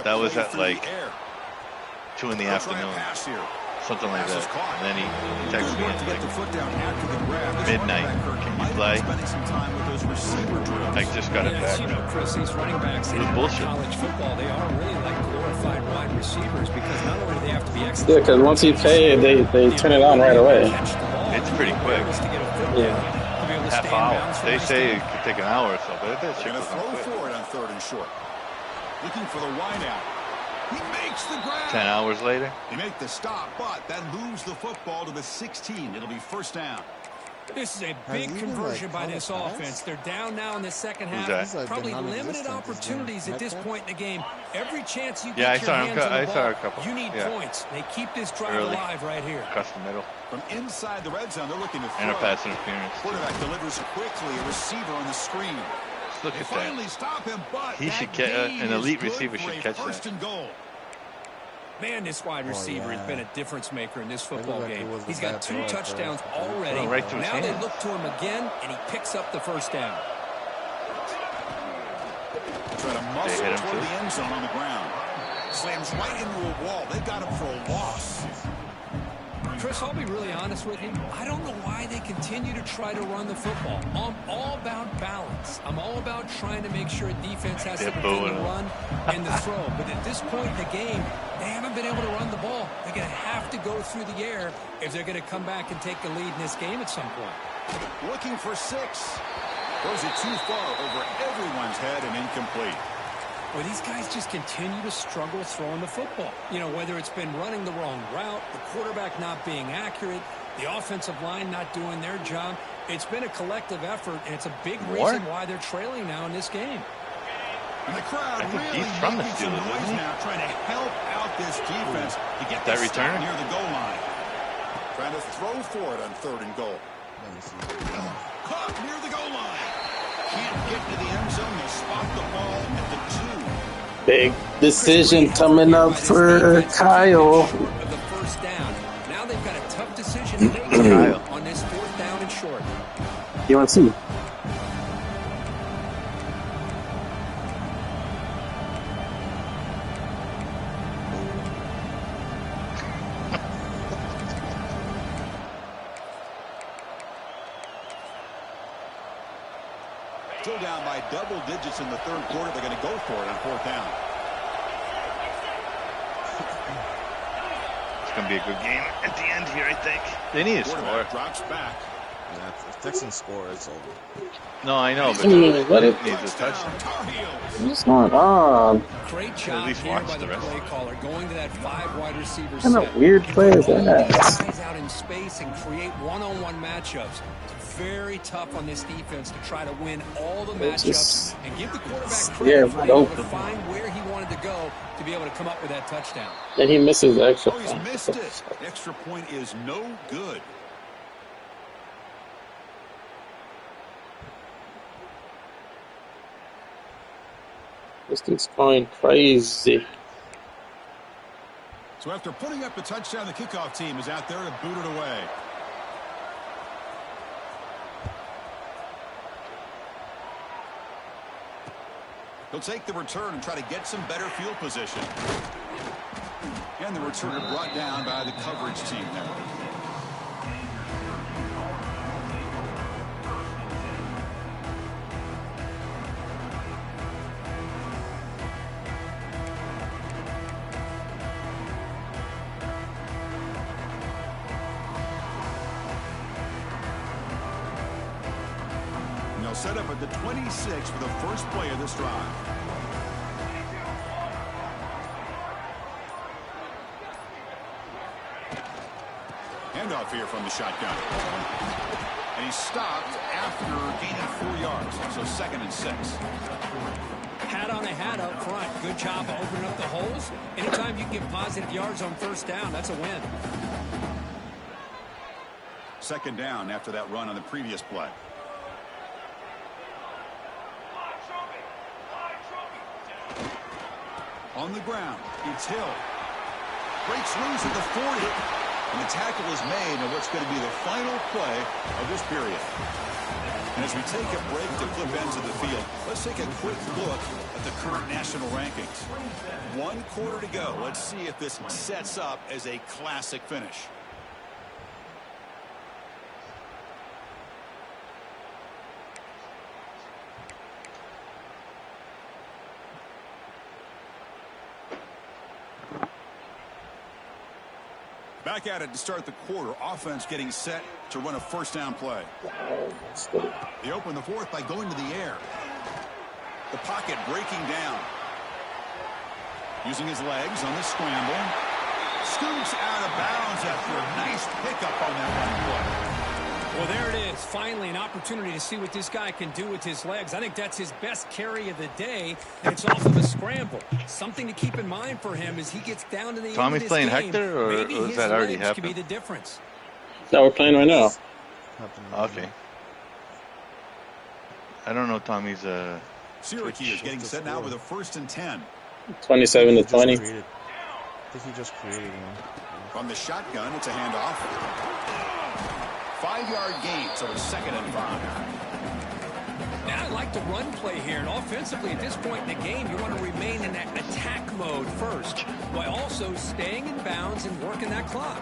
that was at like 2 in the afternoon. Something like that. And then he texted me at like midnight. Can you play? I just got it back. You know, Chris, these running backs in college football, they are really like glorified wide receivers because not only do they have to be excellent. Yeah, because once you pay it, they turn it on right away. It's pretty quick. Yeah. Half hour. They say it could take an hour or so, but that shit Going to goes throw on quick. for it on 3rd and short. Looking for the wideout. He makes the grab. 10 hours later. They make the stop, but that moves the football to the 16. It'll be first down. This is a big conversion by this offense. They're down now in the second half. Who's Probably limited opportunities at this point in the game. Every chance you Yeah, get your hands on the saw a ball, couple. you need points. They keep this drive Early. alive right here. Across the middle. From inside the red zone, they're looking to throw. And a pass interference. Quarterback delivers quickly. A receiver on the screen. Look They at finally that. stop him, but He should an elite receiver should catch that. First and goal. Man, this wide receiver has been a difference maker in this football game. He's got 2 bad throw, touchdowns already. Oh, right to his Now they hands. look to him again, and he picks up the first down. Try to muscle hit him toward too. the end zone on the ground. Slams right into a wall. They got him for a loss. Chris, I'll be really honest with you. I don't know why they continue to try to run the football. I'm all about balance. I'm all about trying to make sure a defense has something to run and the throw. But at this point in the game, they haven't been able to run the ball. They're going to have to go through the air if they're going to come back and take the lead in this game at some point. Looking for 6. Throws it too far over everyone's head and incomplete. Well, these guys just continue to struggle throwing the football. You know, whether it's been running the wrong route, the quarterback not being accurate, the offensive line not doing their job. It's been a collective effort, and it's a big reason why they're trailing now in this game. And the crowd really he's from the making some Steelers, noise isn't he? now, trying to help out this defense to get That the stop return? near the goal line. Trying to throw for it on 3rd and goal. Caught near the goal line. Can't get to the end zone. They spot the ball at the 2. Big decision coming up for Kyle. Of the first down. Now they've got a tough decision to make on this 4th down and short. UNC. Still down by double digits in the 3rd quarter. They're going to go for it on 4th down. It's going to be a good game at the end here, I think. They need a score. Quarterback drops back. Yeah, if Texans score, it's over. No, I know, but What it is needs a touchdown. Tar Heels. what's going on? Great job least here watch by the the rest. play caller, going to that 5 wide receiver What set. kind of weird play is that? Guys out in space and create one-on-one matchups. It's very tough on this defense to try to win all the matchups just and give the quarterback yeah, credit for wide being able to open. find where he wanted to go to be able to come up with that touchdown. And he misses the extra Oh, he's point. missed it. Extra point is no good. This dude's going crazy. So after putting up a touchdown, the kickoff team is out there to boot it away. He'll take the return and try to get some better field position. And the returner brought down by the coverage team there. And they'll set up at the 26 for the first play of this drive. Handoff here from the shotgun. And he's stopped after gaining 4 yards. So 2nd and 6. Hat on a hat up front. Good job of opening up the holes. Anytime you can get positive yards on 1st down, that's a win. 2nd down after that run on the previous play. On the ground, it's Hill. Breaks loose at the 40. And the tackle is made on what's going to be the final play of this period. And as we take a break to flip ends of the field, let's take a quick look at the current national rankings. 1 quarter to go. Let's see if this sets up as a classic finish. Back at it to start the quarter. Offense getting set to run a first down play. They open the fourth by going to the air. The pocket breaking down. Using his legs on the scramble. Scoots out of bounds after a nice pickup on that one play. Well, there it is. Finally, an opportunity to see what this guy can do with his legs. I think that's his best carry of the day, and it's off of a scramble. Something to keep in mind for him as he gets down to the end of this playing game. Hector, or maybe was his that already legs happened? Could be the difference. No, we're playing right now. Okay. I don't know Tommy's Syracuse getting set now with a 1st and 10. 27 to 20. I think he just created one. From the shotgun, it's a handoff. 5-yard gain, so it's 2nd and 5. Now I like the run play here, and offensively at this point in the game, you want to remain in that attack mode first, while also staying in bounds and working that clock.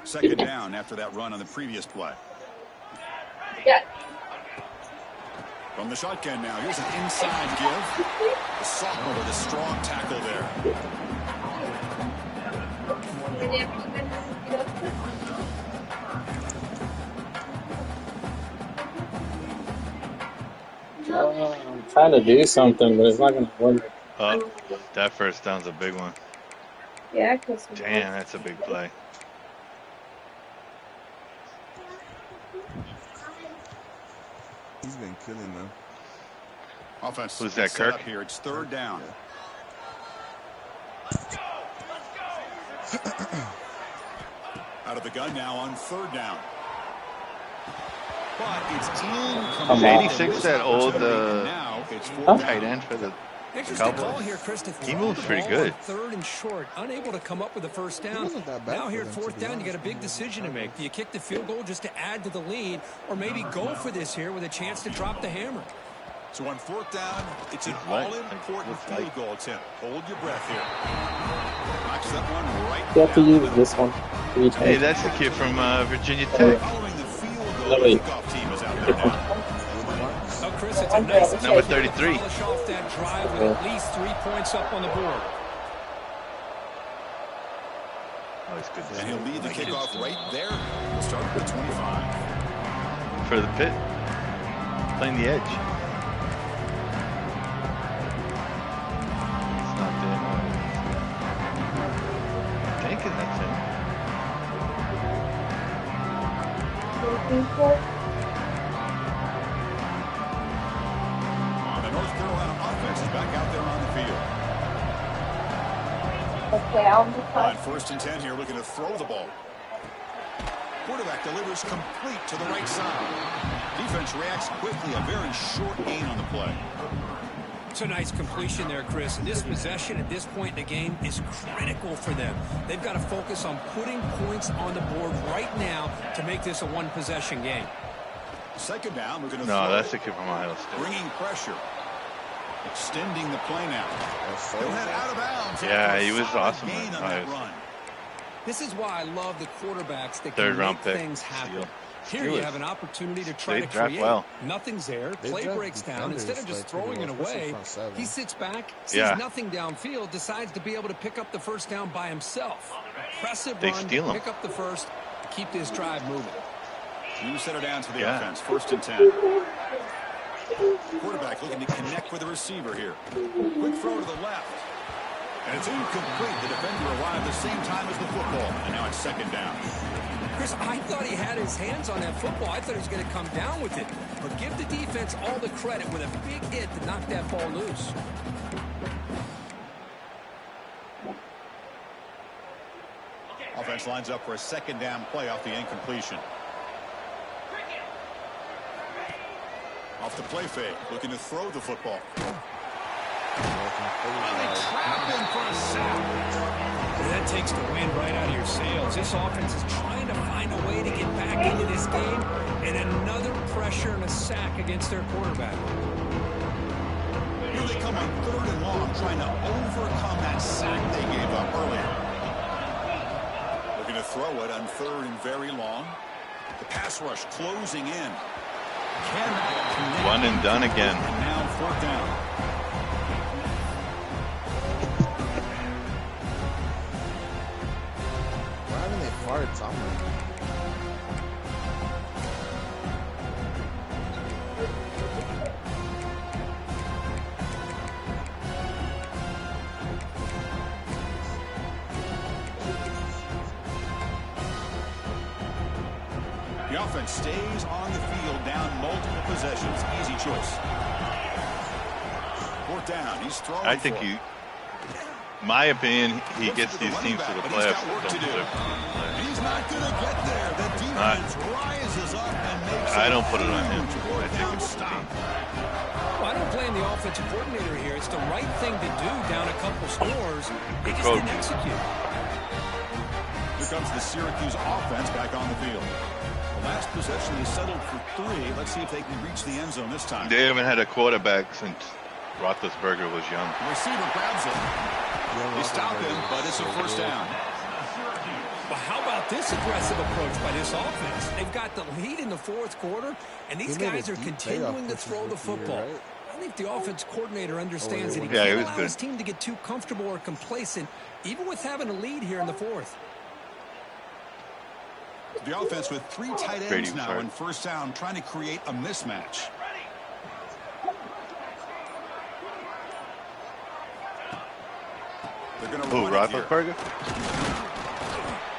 Second down after that run on the previous play. From the shotgun now, here's an inside give. The sophomore with a strong tackle there. I'm trying to do something, but it's not going to work. Oh, that first down's a big one. Yeah, cause Damn, that's a big play. He's been killing them. Offense. Who's that, set Kirk? up here. It's 3rd down. Out of the gun now on 3rd down. But it's in. Is 86 that old now it's 4th tight down. end for the Interesting call Cowboys? here, Chris. He moves pretty good. 3rd and short, unable to come up with a first down. wasn't that bad Now for here at them, to 4th be down, you got a honest. big decision to make. Do you kick the field goal just to add to the lead, or maybe go for this here with a chance to drop the hammer? So on 4th down, it's an Right. all-important Looks field goal attempt. Hold your breath here. Knocks that one right You have to down the use middle. this one 3 times. Hey, that's the kid from Virginia Tech. Following the field goal, No, the wait. kickoff team is out there now. Oh, Chris, it's a nice Number attempt to 33. polish off that drive with at least 3 points up on the board. Oh, he's good. And he'll lead the kickoff right there. We'll start at the 25. For the pit. Playing the edge. It's not there. I'm thinking that's him. The North Carolina offense is back out there on the field. On 1st and 10 here, looking to throw the ball. Quarterback delivers complete to the right side. Defense reacts quickly. A very short gain on the play. It's a nice completion there, Chris. And this possession at this point in the game is critical for them. They've got to focus on putting points on the board right now to make this a one-possession game. 2nd down, we're going to No, throw. that's the kid from Ohio State. Bringing pressure. Extending the play now. He'll head out of bounds. Yeah, after a he was solid awesome gain at on Ohio that State. run. This is why I love the quarterbacks that 3rd can round make pick. things happen. Steal. Here you have an opportunity to try to create. Well. Nothing's there. Play breaks down. Instead of just throwing it away, he sits back, sees nothing downfield, decides to be able to pick up the first down by himself. Impressive run, pick up the first, keep this drive moving. You set it down to the offense. 1st and 10. Quarterback looking to connect with the receiver here. Quick throw to the left. And it's incomplete. The defender arrived the same time as the football. And now it's 2nd down. Chris, I thought he had his hands on that football. I thought he was going to come down with it. But give the defense all the credit with a big hit to knock that ball loose. Offense lines up for a 2nd down play off the incompletion. Off the play fake, looking to throw the football. They trap him for a sack. That takes the wind right out of your sails. This offense is trying to find a way to get back into this game, and another pressure and a sack against their quarterback. Here they come on 3rd and long, trying to overcome that sack they gave up earlier. Looking to throw it on 3rd and very long. The pass rush closing in. One and done again. And now 4th down. Why haven't they fired Tomlin? The offense stays on the field, down multiple possessions. Easy choice. 4th down. He's throwing. I think my opinion, he gets these teams to the playoffs. He's not going to get there. The defense rises up and makes I don't put it on him. I think it's stop. Well, I don't blame the offensive coordinator here. It's the right thing to do down a couple scores. They just didn't execute. Here comes the Syracuse offense back on the field. Last possession, they settled for 3. Let's see if they can reach the end zone this time. They haven't had a quarterback since Roethlisberger was young. The receiver grabs it. They stop him, but it's a 1st down. Well, how about this aggressive approach by this offense? They've got the lead in the 4th quarter, and these guys are continuing to throw the football. Right? I think the offense coordinator understands that he can't allow his team to get too comfortable or complacent, even with having a lead here in the 4th. The offense with 3 tight ends now in 1st down, trying to create a mismatch. They're going to run Roethlisberger?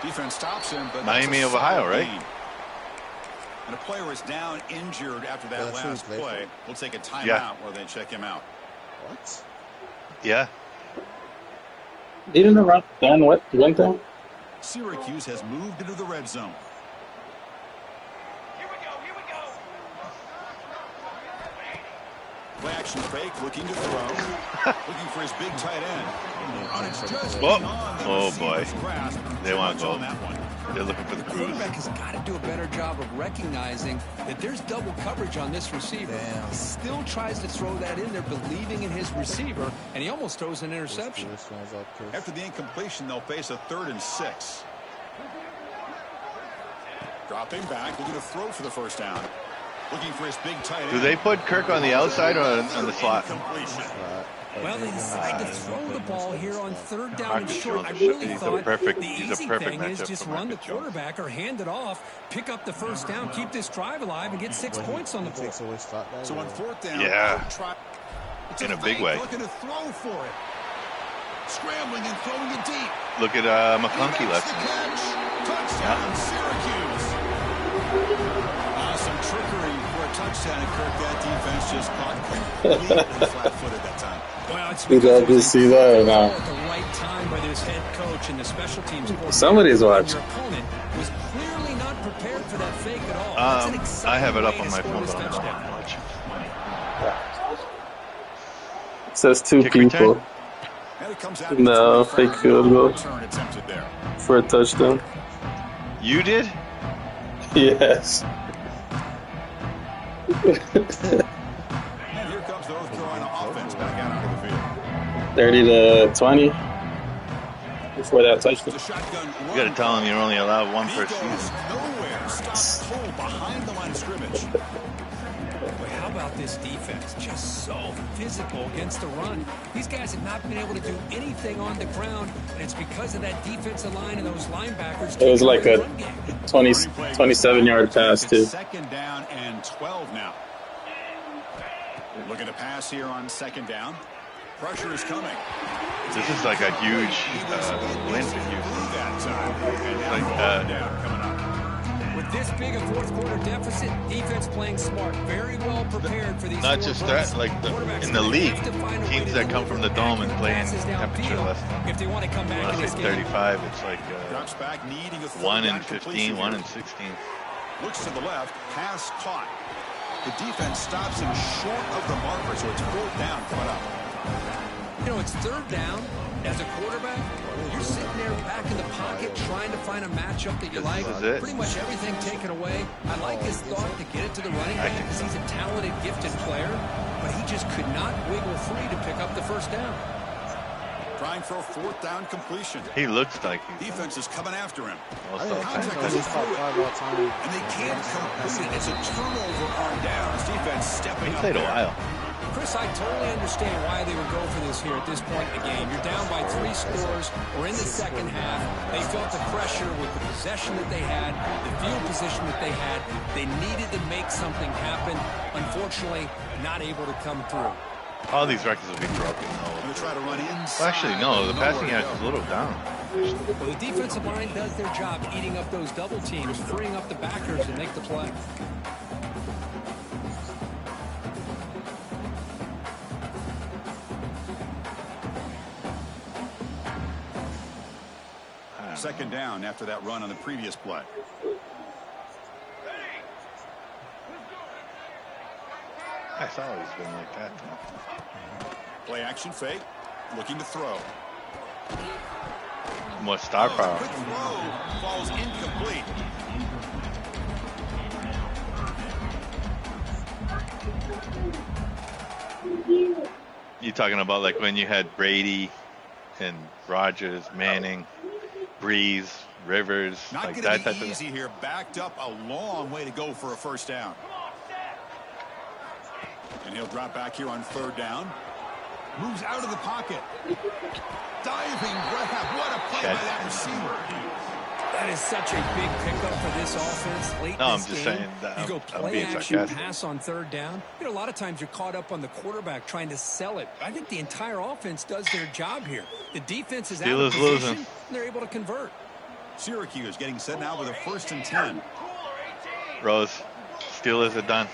Defense stops him, but Miami of Ohio, right? And a player is down injured after that last play. We'll take a timeout while they check him out. What? Yeah. Didn't run down what went down? Syracuse has moved into the red zone. Here we go. Play action fake, looking to throw. Looking for his big tight end. Oh boy. They want to go. They're looking for the cruise. The quarterback has got to do a better job of recognizing that there's double coverage on this receiver. He still tries to throw that in there, believing in his receiver, and he almost throws an interception. After the incompletion, they'll face a 3rd and 6. Dropping back, looking to throw for the 1st down. Looking for his big tight end. Do they put Kirk on the outside or on the slot? Well, they decide to throw the ball here on 3rd down and short. I really thought the easy thing is just run the quarterback or hand it off, pick up the 1st down, keep this drive alive, and get 6 points on the board. So on 4th down, in a big way. Looking to throw for it. Scrambling and throwing it deep. Look at McConkey last night. Touchdown, Syracuse. Some trickery for a touchdown, and Kirk, that defense just caught completely flat-footed that time. Well, it's Did I just see that or not? At the right time by this head coach and the special teams coordinator. Somebody's watching. Your opponent was clearly not prepared for that fake at all. I have it up on my phone. It says 2 people. No, fake field goal for a touchdown. You did? Yes. And here comes the North Carolina offense back out onto the field. 30-20 before that touchdown. You got to tell them you're only allowed one per season. Pull behind the line of scrimmage. But how about this defense? Just so physical against the run. These guys have not been able to do anything on the ground, and it's because of that defensive line and those linebackers. It was like a 27-yard pass, too. Second down and 12 now. Looking to pass here on second down. Pressure is coming. This is like a huge win for Houston. With this big a fourth quarter deficit, defense playing smart, very well prepared for these. Not just that, like in the league, teams that come from the dome and play in temperature less than, if they want to come back in this game. 35, it's like 1 in 15, 1 in 16. Looks to the left, pass caught. The defense stops him short of the marker, so it's fourth down coming up. You know, it's third down. As a quarterback, you're sitting there back in the pocket trying to find a matchup that you like. Pretty much everything taken away. I like his thought to get it to the running back because he's a talented, gifted player, but he just could not wiggle free to pick up the first down. Trying for a fourth down completion. He looks like defense is coming after him. And they can't complete it. It's a turnover on downs. Defense stepping up. He played a while. Chris, I totally understand why they would go for this here at this point in the game. You're down by 3 scores. We're in the second half. They felt the pressure with the possession that they had, the field position that they had. They needed to make something happen. Unfortunately, not able to come through. All these records will be broken, though. Try to run well, actually, no. The passing yards is a little down. Well, the defensive line does their job eating up those double teams, freeing up the backers to make the play. Second down after that run on the previous play. That's always been like that, though. Play action fake. Looking to throw. More star power. Quick throw. Falls incomplete. You talking about like when you had Brady and Rodgers, Manning, Breeze, Rivers, not like that type of easy here. Backed up a long way to go for a first down. And he'll drop back here on third down. Moves out of the pocket. Diving grab. What a play by that receiver. That is such a big pickup for this offense late no, in I'm this just game. saying that you go I'm play being action sarcastic. pass on third down. You know, a lot of times you're caught up on the quarterback trying to sell it. I think the entire offense does their job here. The defense is out of position, losing. and they're able to convert. Syracuse getting set now with a 1st and 10. Rose, Steelers are done.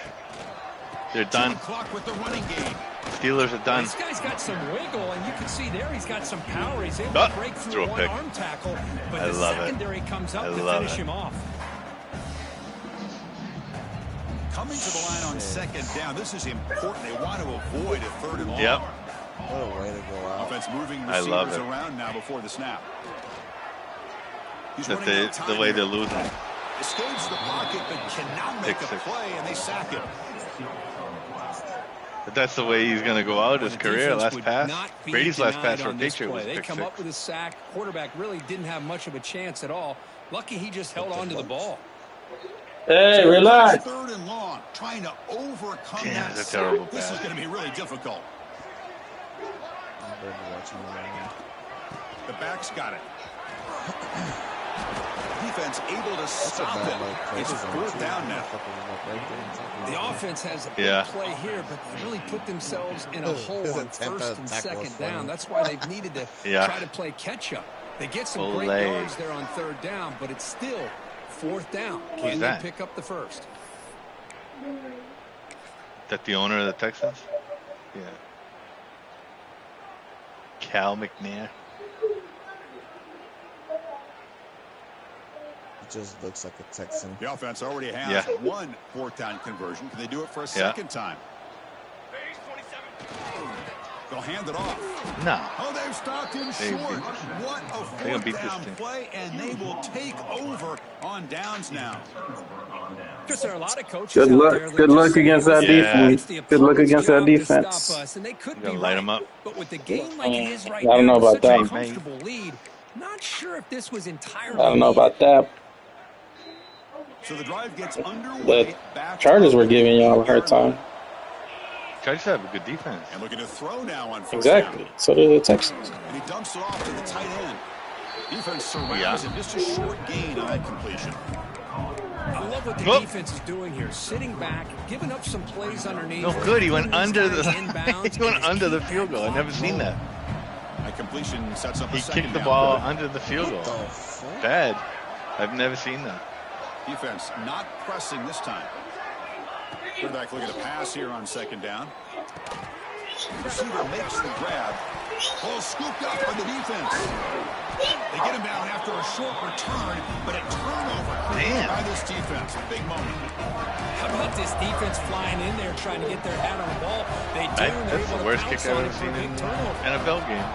They're done. Clock with the running game. Steelers are done. This guy's got some wiggle, and you can see there he's got some power. He's able to break through one arm tackle, but the secondary comes up to finish him off. Coming to the line on second down. This is important. They want to avoid a third and long. Yep. What a way to go out. Offense moving receivers around now before the snap. The way they're losing. Escapes the pocket, but cannot make a play, and they sack him. But that's the way he's going to go out his career. Last pass. Brady's last pass for a Patriot was They pick come up with a sack. Quarterback really didn't have much of a chance at all. Lucky he just held on to the ball. Hey, relax. Third and long, trying to overcome Damn, that that's a terrible sack. This pass. is going to be really difficult. The back's got it. Defense able to stop it. It's fourth down now. The offense has a big play here, but they really put themselves in a hole on first and second down. That's why they've needed to try to play catch-up. They get some great yards there on third down, but it's still fourth down. Can they pick up the first? That the owner of the Texans? Yeah. Cal McNair. Just looks like a Texan. The offense already has one fourth down conversion. Can they do it for a second time? They'll hand it off. No. Oh, they've stopped him short. What a fourth down play, and they will take over on downs now. Because there are a lot of coaches Good luck. Good luck against that defense. Good luck against that defense. And they could be light them up. But with the game like it is right I don't know now, about such a that. comfortable lead. Not sure if this was entirely. I don't know about that. So the drive gets The underway. Chargers were giving y'all a hard time. Chargers have a good defense. And looking to throw now on first Exactly. down. So did the Texans. And he dumps it off to the tight end. Defense surrounds it. Just a short gain on that completion. I love what the defense is doing here. Sitting back, giving up some plays underneath. No good. He went under the he went under the field goal. I've never seen that. That completion sets up a He second kicked the down. ball under the field goal. fuck? Bad. I've never seen that. Defense not pressing this time. Quarterback looking to pass here on second down. Receiver makes the grab. Ball scooped up by the defense. They get him down after a short return, but a turnover by this defense. Big moment. How about this defense flying in there trying to get their hat on the ball? They do. That's the worst kick I've ever seen in an NFL game.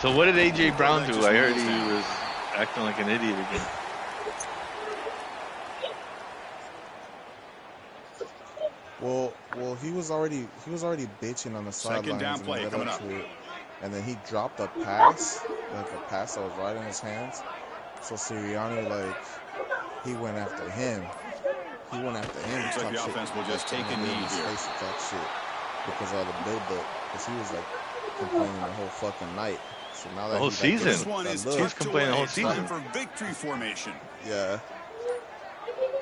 So what did A.J. Brown do? I heard he was acting like an idiot again. Well, he was already bitching on the sidelines down play coming up. And then he dropped a pass, like a pass that was right in his hands. So Sirianni, like, he went after him. Looks like the offense will just take a knee here. Talk shit because of the build-up. Because he was like complaining the whole fucking night. So now that The whole season. This one is He was complaining the whole tucked away. season. Time for victory formation. Yeah.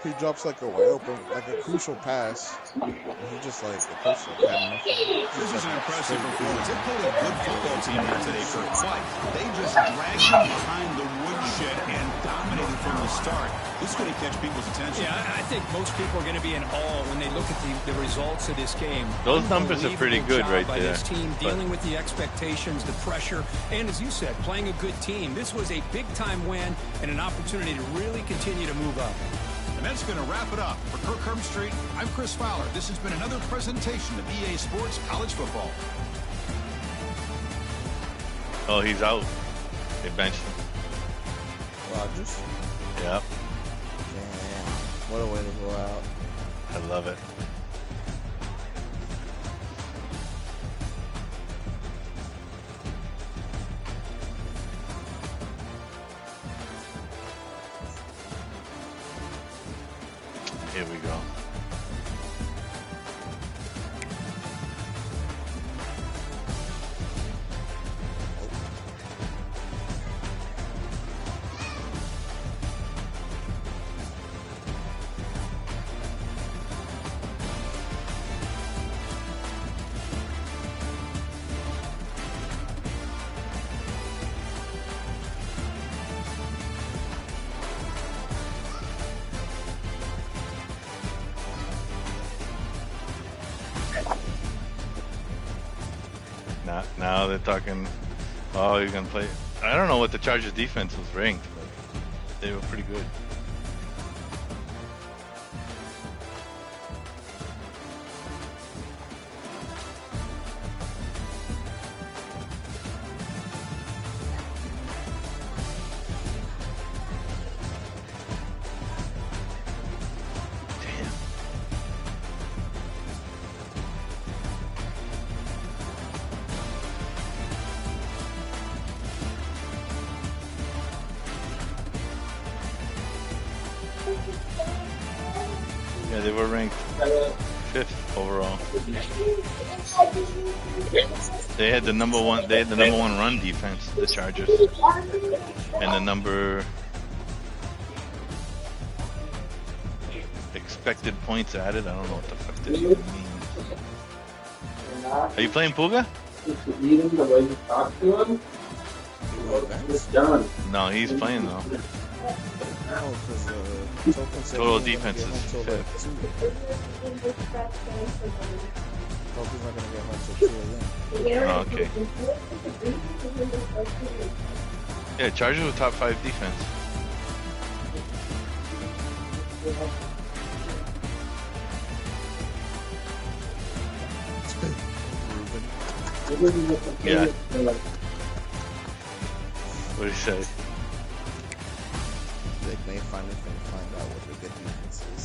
He drops like a way open, like a crucial pass. And he just like the coach like had enough. This is an impressive performance. They played a good football team here today for a fight. They just dragged him behind the woodshed and dominated from the start. This is going to catch people's attention. Yeah, I think most people are going to be in awe when they look at the results of this game. Those numbers are pretty good right by there. This team dealing with the expectations, the pressure, and as you said, playing a good team. This was a big-time win and an opportunity to really continue to move up. And that's going to wrap it up. For Kirk Herbstreit, I'm Chris Fowler. This has been another presentation of EA Sports College Football. Oh, he's out. They benched him. Rodgers. Yep. Damn. What a way to go out. I love it. Here we go. Now they're talking, oh, you're going to play. I don't know what the Chargers defense was ranked, but they were pretty good. Yeah, they were ranked 5th overall. They had the number one run defense, the Chargers, and the number expected points added. I don't know what the fuck this means. Are you playing Puga? No, he's playing though. No, because Total defense is 5th. Token's not gonna get home till 2 a.m. Oh, okay. Yeah, Chargers were top 5 defense. Yeah. What did he say? They may finally find out what the good defense is.